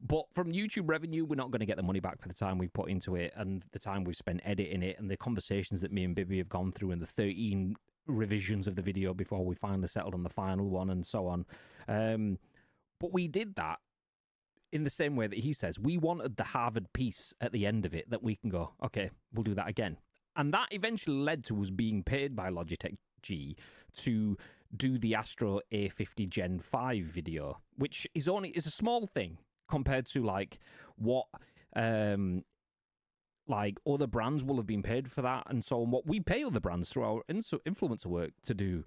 But from YouTube revenue, we're not going to get the money back for the time we've put into it and the time we've spent editing it and the conversations that me and Bibby have gone through and the 13 revisions of the video before we finally settled on the final one and so on. But we did that in the same way that he says. We wanted the Harvard piece at the end of it that we can go, okay, we'll do that again. And that eventually led to us being paid by Logitech G to do the Astro A50 Gen 5 video, which is a small thing compared to like what like other brands will have been paid for that and so on. What we pay other brands through our influencer work to do.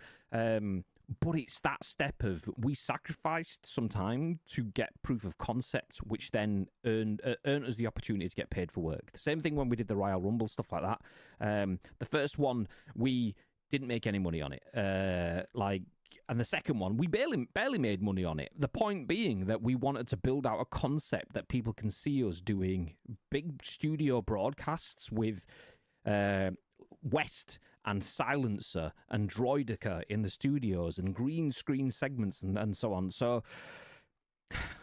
But it's that step of we sacrificed some time to get proof of concept, which then earned us the opportunity to get paid for work. The same thing when we did the Royal Rumble, stuff like that. The first one, we didn't make any money on it. And the second one, we barely made money on it. The point being that we wanted to build out a concept that people can see us doing big studio broadcasts with West and Silencer and Droidica in the studios and green screen segments and so on. So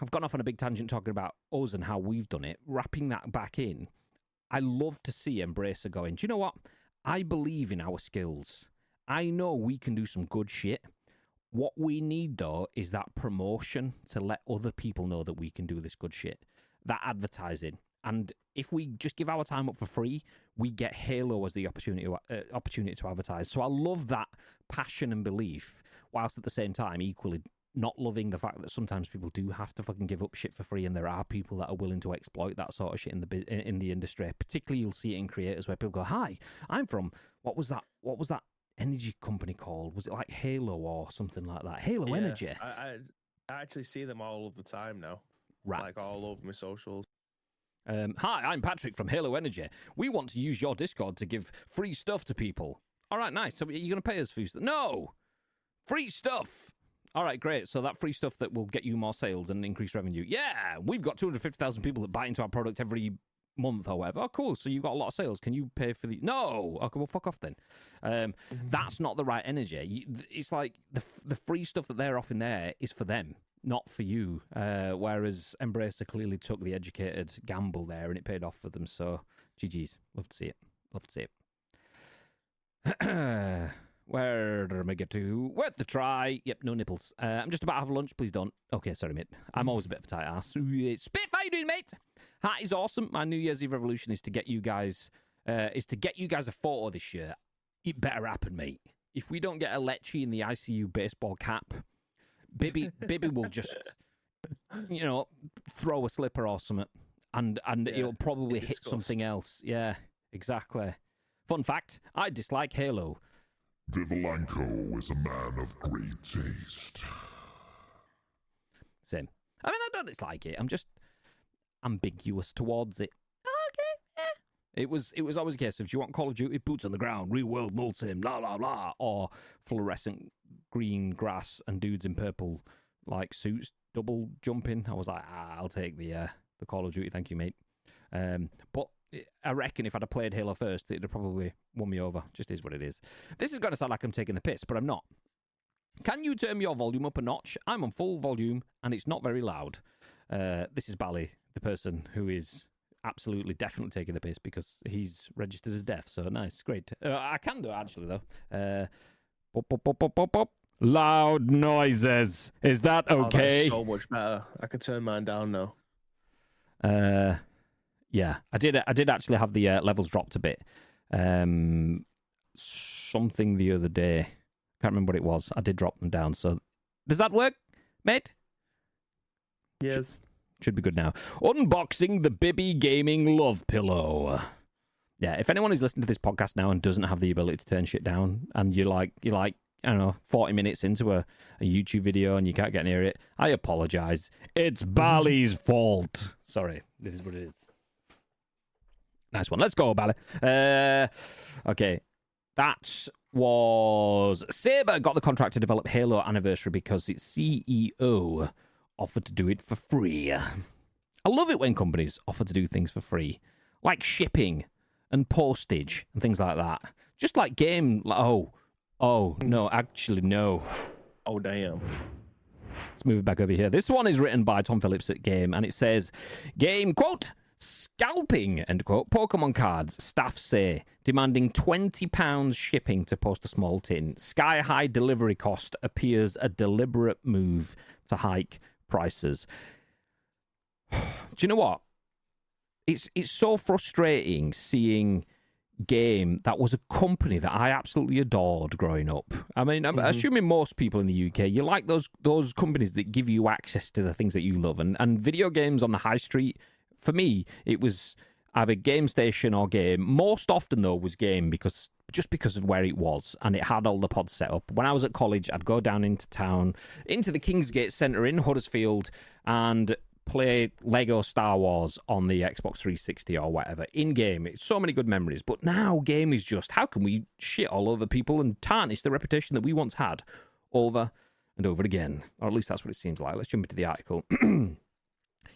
I've gone off on a big tangent talking about us and how we've done it. Wrapping that back in, I love to see Embracer going, do you know what? I believe in our skills. I know we can do some good shit. What we need, though, is that promotion to let other people know that we can do this good shit. That advertising. And if we just give our time up for free, we get Halo as the opportunity to advertise. So I love that passion and belief, whilst at the same time equally not loving the fact that sometimes people do have to fucking give up shit for free, and there are people that are willing to exploit that sort of shit in the industry. Particularly, you'll see it in creators where people go, "Hi, I'm from what was that energy company called? Was it like Halo or something like that? Halo Energy." I actually see them all of the time now. Rats. Like all over my socials. Hi, I'm Patrick from Halo Energy. We want to use your Discord to give free stuff to people. All right, nice. So you're going to pay us for stuff? No! Free stuff! All right, great. So that free stuff that will get you more sales and increase revenue. Yeah! We've got 250,000 people that buy into our product every month or whatever. Oh, cool. So you've got a lot of sales. Can you pay for the... No! Okay, well, fuck off then. That's not the right energy. It's like the free stuff that they're offering there is for them, not for you. Whereas Embracer clearly took the educated gamble there and it paid off for them. So, GG's. Love to see it. Love to see it. Where did I get to? Worth the try. Yep, no nipples. I'm just about to have lunch. Please don't. Okay, sorry, mate. I'm always a bit of a tight ass. Spiff, how you doing, mate? That is awesome. My New Year's Eve revolution is to get you guys a photo this year. It better happen, mate. If we don't get a Lecce in the ICU baseball cap, Bibby will just, throw a slipper or something, and it'll probably hit something else. Yeah, exactly. Fun fact: I dislike Halo. Vivalanko is a man of great taste. Same. I mean, I don't dislike it. I'm just ambiguous towards it. Okay. Yeah. It was always a case of, do you want Call of Duty, boots on the ground, real world multi-sim, la la la, or fluorescent green grass and dudes in purple like suits double jumping. I was like, I'll take the Call of Duty, thank you, mate. But I reckon if I'd have played Halo first, it'd have probably won me over. Just is what it is. This is going to sound like I'm taking the piss, but I'm not. Can you turn your volume up a notch? I'm on full volume, and it's not very loud. This is Bally, the person who is absolutely definitely taking the piss because he's registered as deaf. So nice, great. I can do it, actually, though. Pop, pop, pop, pop, pop, pop. Loud noises. Is that okay? That's so much better. I can turn mine down now. Yeah, I did actually have the levels dropped a bit. Something the other day. Can't remember what it was. I did drop them down. So does that work, mate? Yes. Should be good now. Unboxing the Bibby Gaming Love Pillow. Yeah, if anyone is listening to this podcast now and doesn't have the ability to turn shit down, and you're like, I don't know, 40 minutes into a YouTube video and you can't get near it, I apologize. It's Bali's fault. Sorry, this is what it is. Nice one. Let's go, Bali. Okay. That was Saber got the contract to develop Halo Anniversary because its CEO offered to do it for free. I love it when companies offer to do things for free, like shipping and postage and things like that. Just like game. Oh, no, actually, no. Oh, damn. Let's move it back over here. This one is written by Tom Phillips at Game, and it says, Game, quote, scalping, end quote, Pokemon cards, staff say, demanding £20 shipping to post a small tin. Sky-high delivery cost appears a deliberate move to hike prices. Do you know what? It's so frustrating seeing Game that was a company that I absolutely adored growing up. I mean, I'm assuming most people in the UK, you like those companies that give you access to the things that you love. And video games on the high street, for me, it was either Game Station or Game. Most often, though, was Game because of where it was, and it had all the pods set up. When I was at college, I'd go down into town, into the Kingsgate Centre in Huddersfield, and play Lego Star Wars on the Xbox 360 or whatever in-game. It's so many good memories. But now Game is just, how can we shit all over people and tarnish the reputation that we once had over and over again? Or at least that's what it seems like. Let's jump into the article.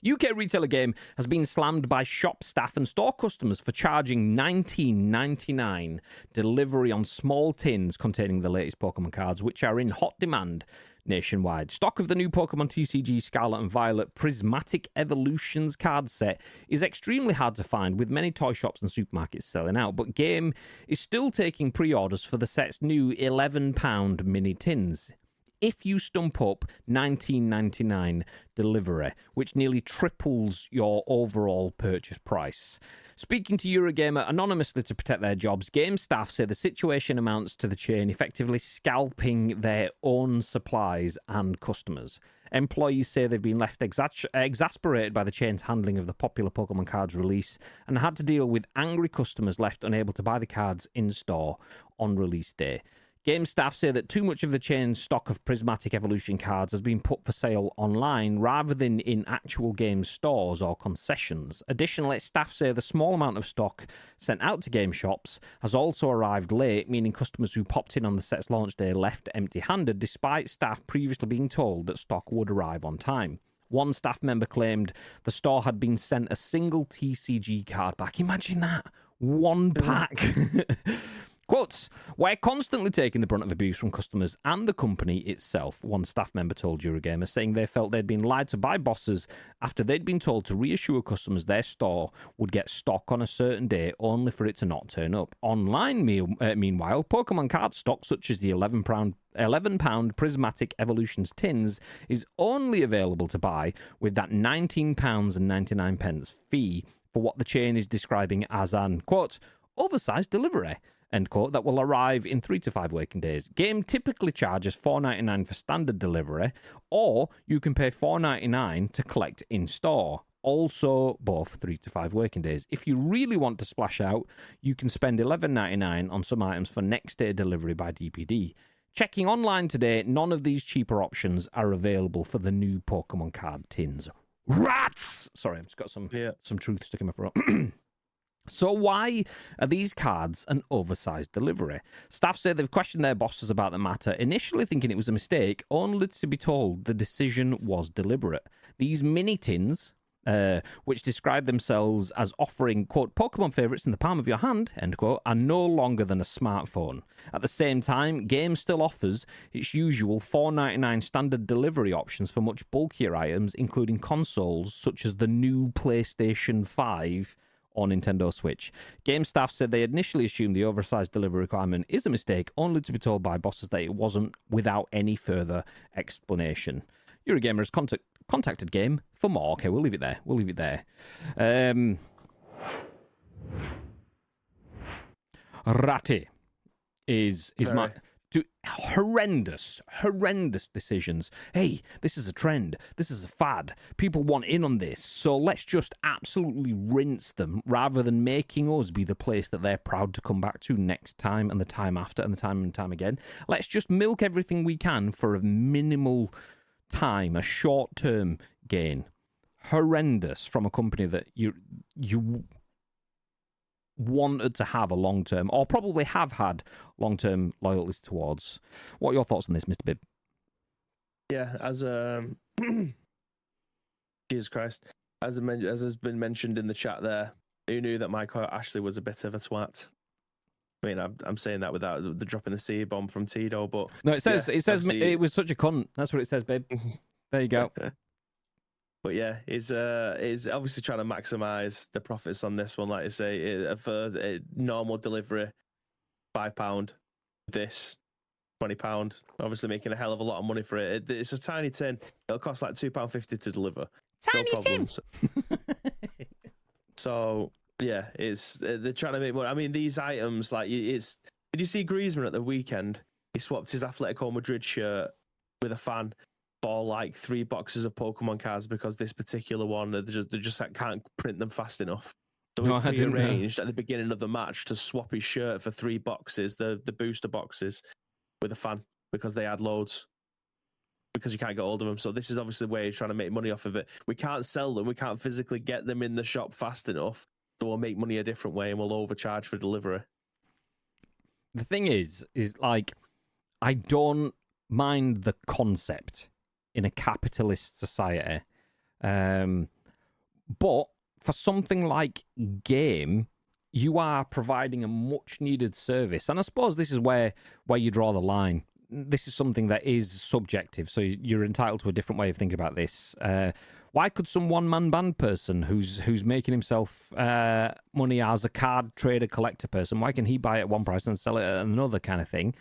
UK retailer Game has been slammed by shop staff and store customers for charging $19.99 delivery on small tins containing the latest Pokemon cards, which are in hot demand nationwide. Stock of the new Pokemon TCG Scarlet and Violet Prismatic Evolutions card set is extremely hard to find, with many toy shops and supermarkets selling out, but Game is still taking pre-orders for the set's new £11 mini tins. If you stump up $19.99 delivery, which nearly triples your overall purchase price. Speaking to Eurogamer anonymously to protect their jobs, Game staff say the situation amounts to the chain effectively scalping their own supplies and customers. Employees say they've been left exasperated by the chain's handling of the popular Pokemon cards release and had to deal with angry customers left unable to buy the cards in store on release day. Game staff say that too much of the chain's stock of Prismatic Evolution cards has been put for sale online rather than in actual Game stores or concessions. Additionally, staff say the small amount of stock sent out to Game shops has also arrived late, meaning customers who popped in on the set's launch day left empty-handed, despite staff previously being told that stock would arrive on time. One staff member claimed the store had been sent a single TCG card back. Imagine that. One pack. Quotes, we're constantly taking the brunt of abuse from customers and the company itself, one staff member told Eurogamer, saying they felt they'd been lied to by bosses after they'd been told to reassure customers their store would get stock on a certain day only for it to not turn up. Online, meanwhile, Pokemon card stock, such as the £11 Prismatic Evolutions tins, is only available to buy with that £19.99 fee for what the chain is describing as an, quote, oversized delivery, end quote, that will arrive in 3 to 5 working days. Game typically charges $4.99 for standard delivery, or you can pay $4.99 to collect in store. Also, both 3 to 5 working days. If you really want to splash out, you can spend $11.99 on some items for next day delivery by DPD. Checking online today, none of these cheaper options are available for the new Pokemon card tins. Rats! Sorry, I've just got some truth stuck in my throat. So why are these cards an oversized delivery? Staff say they've questioned their bosses about the matter, initially thinking it was a mistake, only to be told the decision was deliberate. These mini tins, which describe themselves as offering, quote, Pokemon favourites in the palm of your hand, end quote, are no longer than a smartphone. At the same time, Game still offers its usual $4.99 standard delivery options for much bulkier items, including consoles such as the new PlayStation 5 or Nintendo Switch. Game staff said they initially assumed the oversized delivery requirement is a mistake, only to be told by bosses that it wasn't without any further explanation. Eurogamer has contacted Game for more. Okay, we'll leave it there. Ratty is my... Very. Horrendous decisions. Hey, this is a trend. This is a fad. People want in on this. So let's just absolutely rinse them rather than making us be the place that they're proud to come back to next time and the time after and the time again. Let's just milk everything we can for a minimal time, a short-term gain. Horrendous from a company that you wanted to have a long-term, or probably have had long-term loyalties towards. What are your thoughts on this, Mr. Bibb? Yeah, as Jesus Christ, as has been mentioned in the chat there, who knew that Michael Ashley was a bit of a twat? I mean, I'm saying that without the dropping the C bomb from Tito, but no, it says obviously... it was such a cunt. That's what it says, babe. There you go. But yeah, he's obviously trying to maximise the profits on this one. Like I say, for a normal delivery, £5. This £20. Obviously making a hell of a lot of money for it. It's a tiny tin. It'll cost like £2.50 to deliver. Tiny tin. So yeah, they're trying to make money. I mean, these items, like did you see Griezmann at the weekend? He swapped his Atletico Madrid shirt with a fan for like 3 boxes of Pokemon cards because this particular one they just can't print them fast enough. So he arranged at the beginning of the match to swap his shirt for 3 boxes, the booster boxes, with a fan because they had loads. Because you can't get hold of them. So this is obviously where he's trying to make money off of it. We can't sell them. We can't physically get them in the shop fast enough. So we'll make money a different way and we'll overcharge for delivery. The thing is like, I don't mind the concept in a capitalist society. But for something like game, you are providing a much needed service. And I suppose this is where you draw the line. This is something that is subjective, so you're entitled to a different way of thinking about this. Why could some one-man band person who's making himself money as a card trader collector person, why can he buy it at one price and sell it at another kind of thing?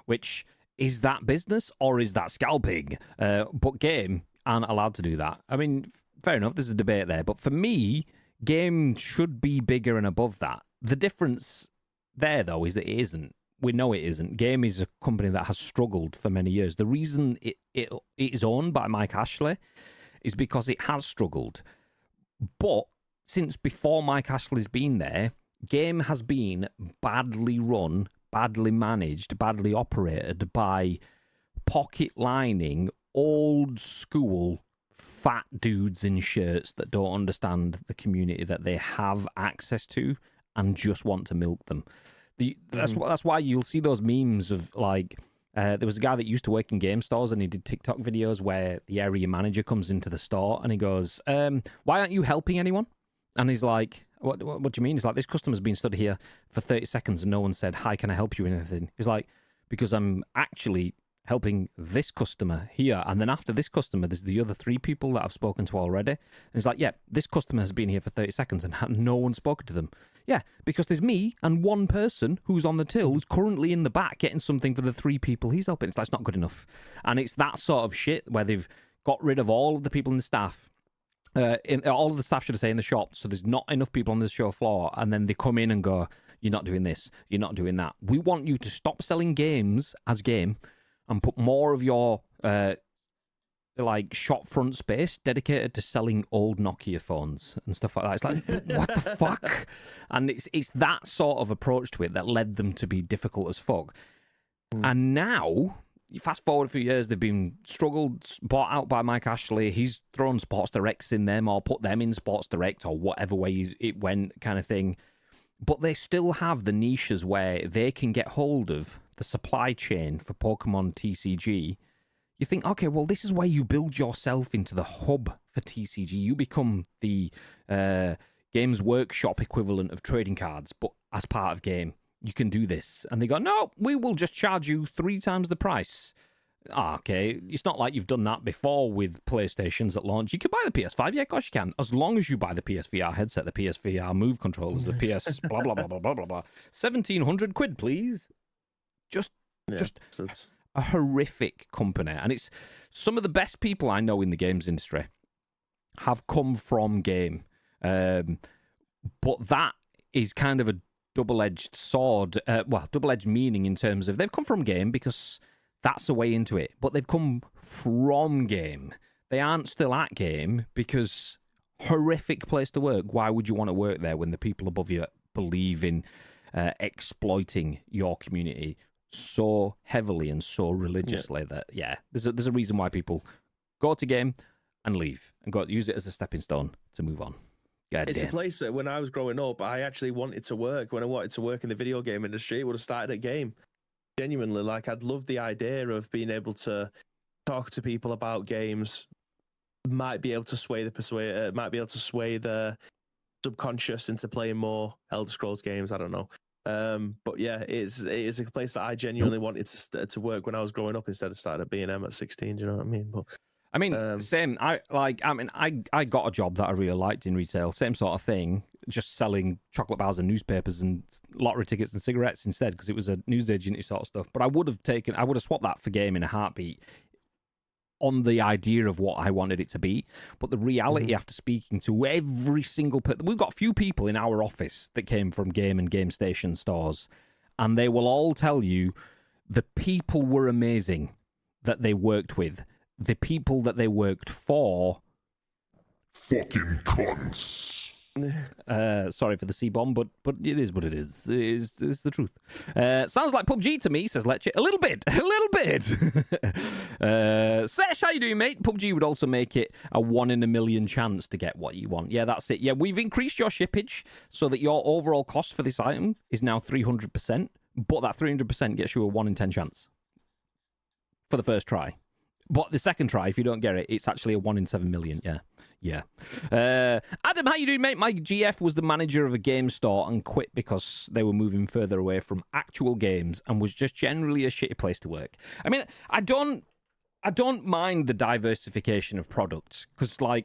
Which, is that business or is that scalping? But game aren't allowed to do that. I mean, fair enough, there's a debate there. But for me, game should be bigger and above that. The difference there, though, is that it isn't. We know it isn't. Game is a company that has struggled for many years. The reason it is owned by Mike Ashley is because it has struggled. But since before Mike Ashley's been there, Game has been badly run, badly managed, badly operated by pocket-lining, old-school, fat dudes in shirts that don't understand the community that they have access to and just want to milk them. That's why you'll see those memes of, like, there was a guy that used to work in game stores and he did TikTok videos where the area manager comes into the store and he goes, why aren't you helping anyone? And he's like, what do you mean? He's like, this customer's been stood here for 30 seconds and no one said, hi, can I help you with anything? He's like, because I'm actually helping this customer here. And then after this customer, there's the other 3 people that I've spoken to already. And he's like, yeah, this customer has been here for 30 seconds and no one's spoken to them. Yeah, because there's me and one person who's on the till who's currently in the back getting something for the 3 people he's helping. It's like, it's not good enough. And it's that sort of shit where they've got rid of all of the people in the staff. All of the staff, should I say, in the shop. So there's not enough people on the show floor. And then they come in and go, you're not doing this. You're not doing that. We want you to stop selling games as game and put more of your like shop front space dedicated to selling old Nokia phones and stuff like that. It's like, what the fuck? And it's that sort of approach to it that led them to be difficult as fuck. And now, fast forward a few years, they've been bought out by Mike Ashley. He's thrown Sports Directs in them or put them in Sports Direct or whatever way it went, kind of thing. But they still have the niches where they can get hold of the supply chain for Pokemon TCG. You think, okay, well, this is where you build yourself into the hub for TCG. You become the Games Workshop equivalent of trading cards, but as part of game, you can do this. And they go, no, we will just charge you 3 times the price. Okay, it's not like you've done that before with PlayStations at launch. You can buy the PS5, yeah, of course you can, as long as you buy the PSVR headset, the PSVR Move controllers, the PS blah, blah, blah, blah, blah, blah, blah. 1,700 quid, please. Just a horrific company. And it's some of the best people I know in the games industry have come from game. But that is kind of a double-edged sword. Double-edged meaning in terms of they've come from game because that's the way into it. But they've come from game. They aren't still at game because horrific place to work. Why would you want to work there when the people above you believe in exploiting your community so heavily and so religiously that, there's a reason why people go to game and leave and use it as a stepping stone to move on. It's a place that when I was growing up, I actually wanted to work. When I wanted to work in the video game industry, it would have started at game. Genuinely, like, I'd love the idea of being able to talk to people about games, might be able to sway the subconscious into playing more Elder Scrolls games. I don't know. But yeah, it is a place that I genuinely wanted to work when I was growing up instead of starting at B&M at 16. Do you know what I mean? But same. I got a job that I really liked in retail. Same sort of thing, just selling chocolate bars and newspapers and lottery tickets and cigarettes instead because it was a newsagent sort of stuff. But I would have swapped that for game in a heartbeat on the idea of what I wanted it to be. But the reality after speaking to every single person, we've got a few people in our office that came from game and game station stores, and they will all tell you the people were amazing that they worked with. The people that they worked for, fucking cunts. Sorry for the C-bomb, but it is what it is. It's the truth. Sounds like PUBG to me, says Lecture. A little bit. Sesh, how you doing, mate? PUBG would also make it a 1 in a million chance to get what you want. Yeah, that's it. Yeah, we've increased your shippage so that your overall cost for this item is now 300%, but that 300% gets you a 1 in 10 chance for the first try. But the second try, if you don't get it, it's actually a 1 in 7 million. Yeah. Adam, how you doing, mate? My GF was the manager of a game store and quit because they were moving further away from actual games and was just generally a shitty place to work. I mean, I don't mind the diversification of products because, I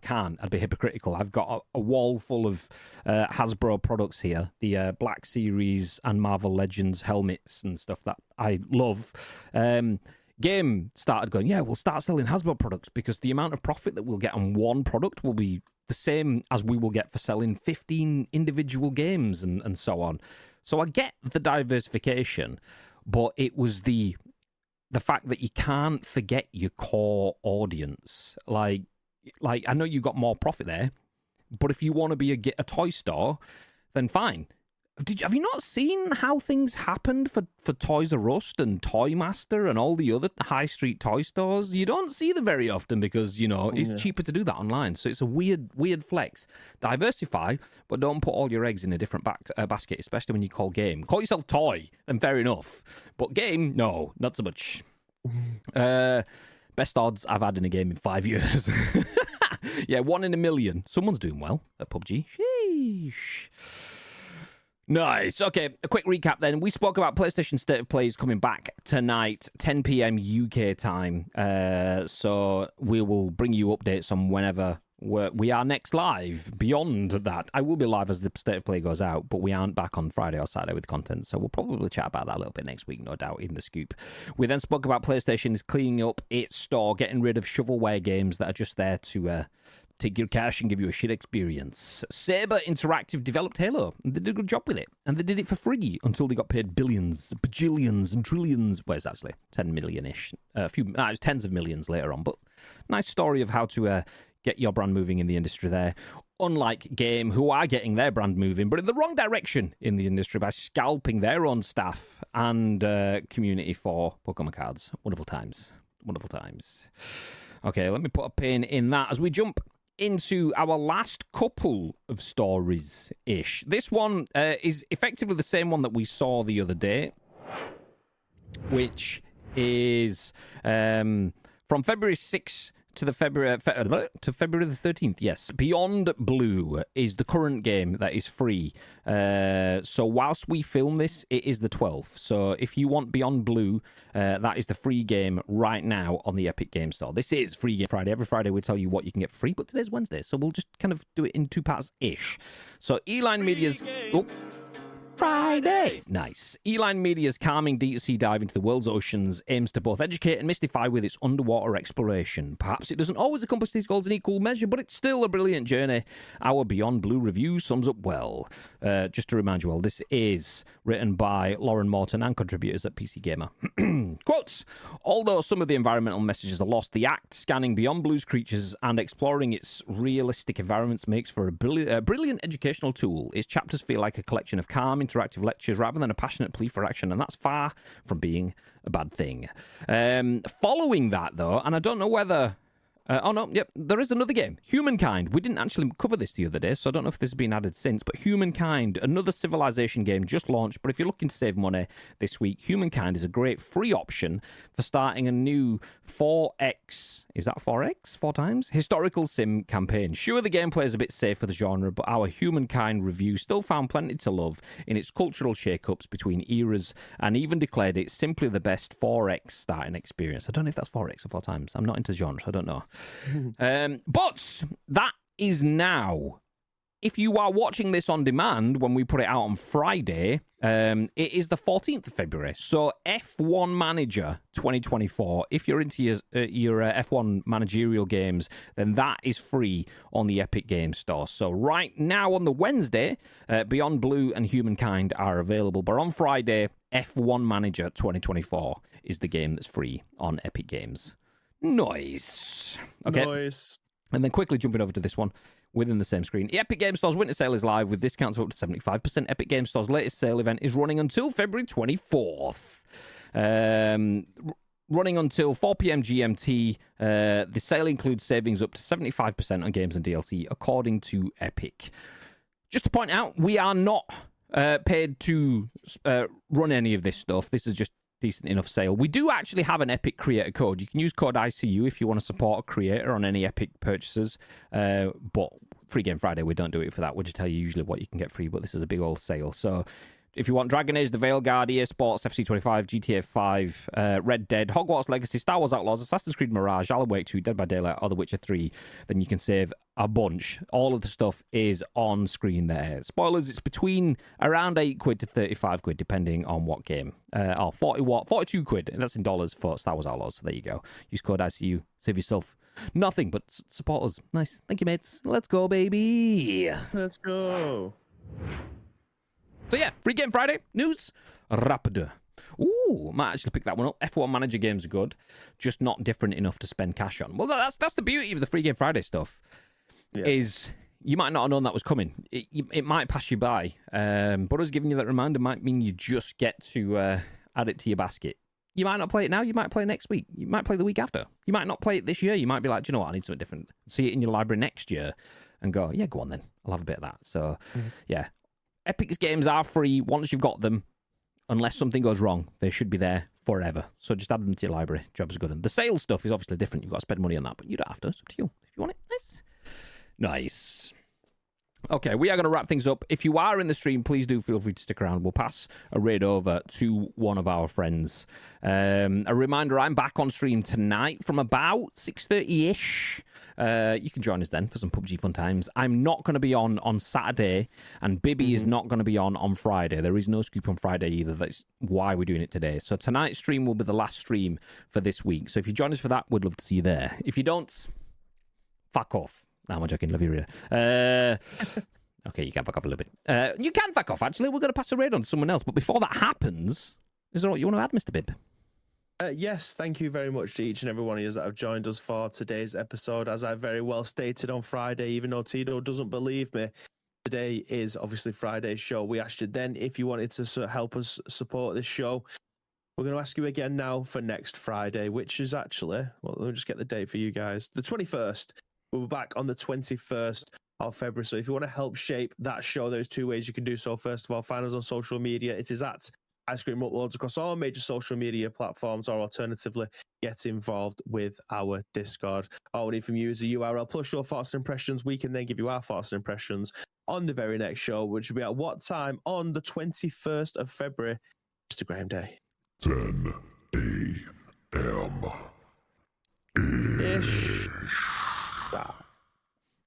can't. I'd be hypocritical. I've got a wall full of Hasbro products here, the Black Series and Marvel Legends helmets and stuff that I love. Game started going, we'll start selling Hasbro products because the amount of profit that we'll get on one product will be the same as we will get for selling 15 individual games and so on. So I get the diversification, but it was the fact that you can't forget your core audience. Like I know you got more profit there, but if you want to be a toy store, then fine. Have you not seen how things happened for Toys R Us and Toy Master and all the other high street toy stores? You don't see them very often because, it's cheaper to do that online. So it's a weird flex. Diversify, but don't put all your eggs in a different basket, especially when you call game. Call yourself toy, then fair enough. But game, no, not so much. Best odds I've had in a game in 5 years. Yeah, 1 in a million. Someone's doing well at PUBG. Sheesh. Nice. Okay, a quick recap then. We spoke about PlayStation State of Play is coming back tonight, 10 p.m. UK time. So we will bring you updates on whenever we are next live. Beyond that, I will be live as the State of Play goes out, but we aren't back on Friday or Saturday with content. So we'll probably chat about that a little bit next week, no doubt, in the scoop. We then spoke about PlayStation is cleaning up its store, getting rid of shovelware games that are just there to take your cash and give you a shit experience. Saber Interactive developed Halo, and they did a good job with it. And they did it for free until they got paid billions, bajillions, and trillions. Well, it's actually 10 million-ish. It was tens of millions later on. But nice story of how to get your brand moving in the industry there. Unlike Game, who are getting their brand moving, but in the wrong direction in the industry by scalping their own staff and community for Pokemon cards. Wonderful times. Wonderful times. Okay, let me put a pin in that as we jump into our last couple of stories-ish. This one is effectively the same one that we saw the other day, which is from February 6th to February the 13th. Yes, Beyond Blue is the current game that is free. So whilst we film this, it is the 12th. So if you want Beyond Blue, that is the free game right now on the Epic Game Store. This is Free Game Friday. Every Friday we tell you what you can get for free, but today's Wednesday, so we'll just kind of do it in two parts-ish. So Eline Media's... Friday. Nice. Eline Media's calming D2C dive into the world's oceans aims to both educate and mystify with its underwater exploration. Perhaps it doesn't always accomplish these goals in equal measure, but it's still a brilliant journey. Our Beyond Blue review sums up well. Just to remind you all, this is written by Lauren Morton and contributors at PC Gamer. Quotes, although some of the environmental messages are lost, the act scanning Beyond Blue's creatures and exploring its realistic environments makes for a brilliant educational tool. Its chapters feel like a collection of calm, interactive lectures rather than a passionate plea for action, and that's far from being a bad thing. Following that, though, and I don't know whether... there is another game, Humankind. We didn't actually cover this the other day, so I don't know if this has been added since, but Humankind, another Civilization game just launched, but if you're looking to save money this week, Humankind is a great free option for starting a new 4x, is that 4x? 4 times? Historical sim campaign. Sure, the gameplay is a bit safe for the genre, but our Humankind review still found plenty to love in its cultural shake-ups between eras, and even declared it simply the best 4x starting experience. I don't know if that's 4x or 4 times. I'm not into genres, I don't know. But that is now. If you are watching this on demand when we put it out on Friday, it is the 14th of February. So F1 Manager 2024, if you're into your F1 managerial games, then that is free on the Epic Games Store. So right now on the Wednesday, Beyond Blue and Humankind are available. But on Friday, F1 Manager 2024 is the game that's free on Epic Games. Nice. Okay. Nice. And then quickly jumping over to this one within the same screen. The Epic Games Store's winter sale is live with discounts of up to 75%. Epic Games Store's latest sale event is running until February 24th. Running until 4 p.m. GMT. The sale includes savings up to 75% on games and DLC, according to Epic. Just to point out, we are not paid to run any of this stuff. This is just decent enough sale. We do actually have an Epic creator code. You can use code ICU if you want to support a creator on any Epic purchases. But Free Game Friday, we don't do it for that. We'll just tell you usually what you can get free, but this is a big old sale. So if you want Dragon Age, The Veilguard, EA Sports, FC25, GTA 5, Red Dead, Hogwarts Legacy, Star Wars Outlaws, Assassin's Creed Mirage, Alan Wake 2, Dead by Daylight, or The Witcher 3, then you can save a bunch. All of the stuff is on screen there. Spoilers, it's between around £8 to £35, depending on what game. 42 quid, and that's in dollars for Star Wars Outlaws, so there you go. Use code ICU, save yourself nothing, but support us. Nice. Thank you, mates. Let's go, baby. Let's go. So yeah, Free Game Friday, news, rapid. Ooh, might actually pick that one up. F1 Manager games are good, just not different enough to spend cash on. Well, that's the beauty of the Free Game Friday stuff, is you might not have known that was coming. It might pass you by, but us giving you that reminder might mean you just get to add it to your basket. You might not play it now, you might play next week, you might play the week after. You might not play it this year, you might be like, do you know what, I need something different. See it in your library next year and go, yeah, go on then, I'll have a bit of that. So, yeah. Epic's games are free once you've got them. Unless something goes wrong, they should be there forever. So just add them to your library. Job's a good one. The sales stuff is obviously different. You've got to spend money on that, but you don't have to. It's up to you. If you want it, nice. Nice. Okay, we are going to wrap things up. If you are in the stream, please do feel free to stick around. We'll pass a raid over to one of our friends. A reminder, I'm back on stream tonight from about 6:30-ish. You can join us then for some PUBG fun times. I'm not going to be on Saturday, and Bibby is not going to be on Friday. There is no scoop on Friday either. That's why we're doing it today. So tonight's stream will be the last stream for this week. So if you join us for that, we'd love to see you there. If you don't, fuck off. No, I'm joking. Love you, Rhea. Okay, you can fuck off a little bit. You can fuck off, actually. We're going to pass a raid on to someone else. But before that happens, is there what you want to add, Mr. Bib? Yes, thank you very much to each and every one of you that have joined us for today's episode. As I very well stated on Friday, even though Tito doesn't believe me, today is obviously Friday's show. We asked you then if you wanted to help us support this show. We're going to ask you again now for next Friday, which is actually, well, let me just get the date for you guys. The 21st. We'll be back on the 21st of February. So if you want to help shape that show, there's 2 ways you can do so. First of all, find us on social media. It is at Ice Cream Uploads across all major social media platforms, or alternatively, get involved with our Discord. All we need from you is a URL plus your thoughts and impressions. We can then give you our thoughts and impressions on the very next show, which will be at what time? On the 21st of February, Instagram Day. 10 a.m. Ish.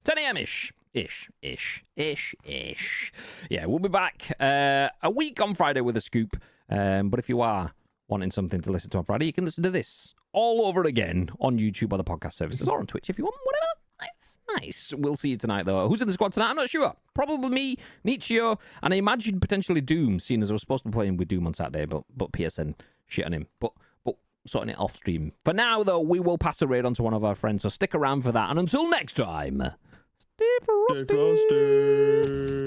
10 a.m.-ish. Ish. Yeah, we'll be back a week on Friday with a scoop. But if you are wanting something to listen to on Friday, you can listen to this all over again on YouTube or the podcast services or on Twitch if you want, whatever. Nice. We'll see you tonight, though. Who's in the squad tonight? I'm not sure. Probably me, Nietzsche, and I imagine potentially Doom, seeing as I was supposed to be playing with Doom on Saturday, but PSN shit on him. But sorting it off stream. For now, though, we will pass the raid on to one of our friends, so stick around for that. And until next time, stay frosty.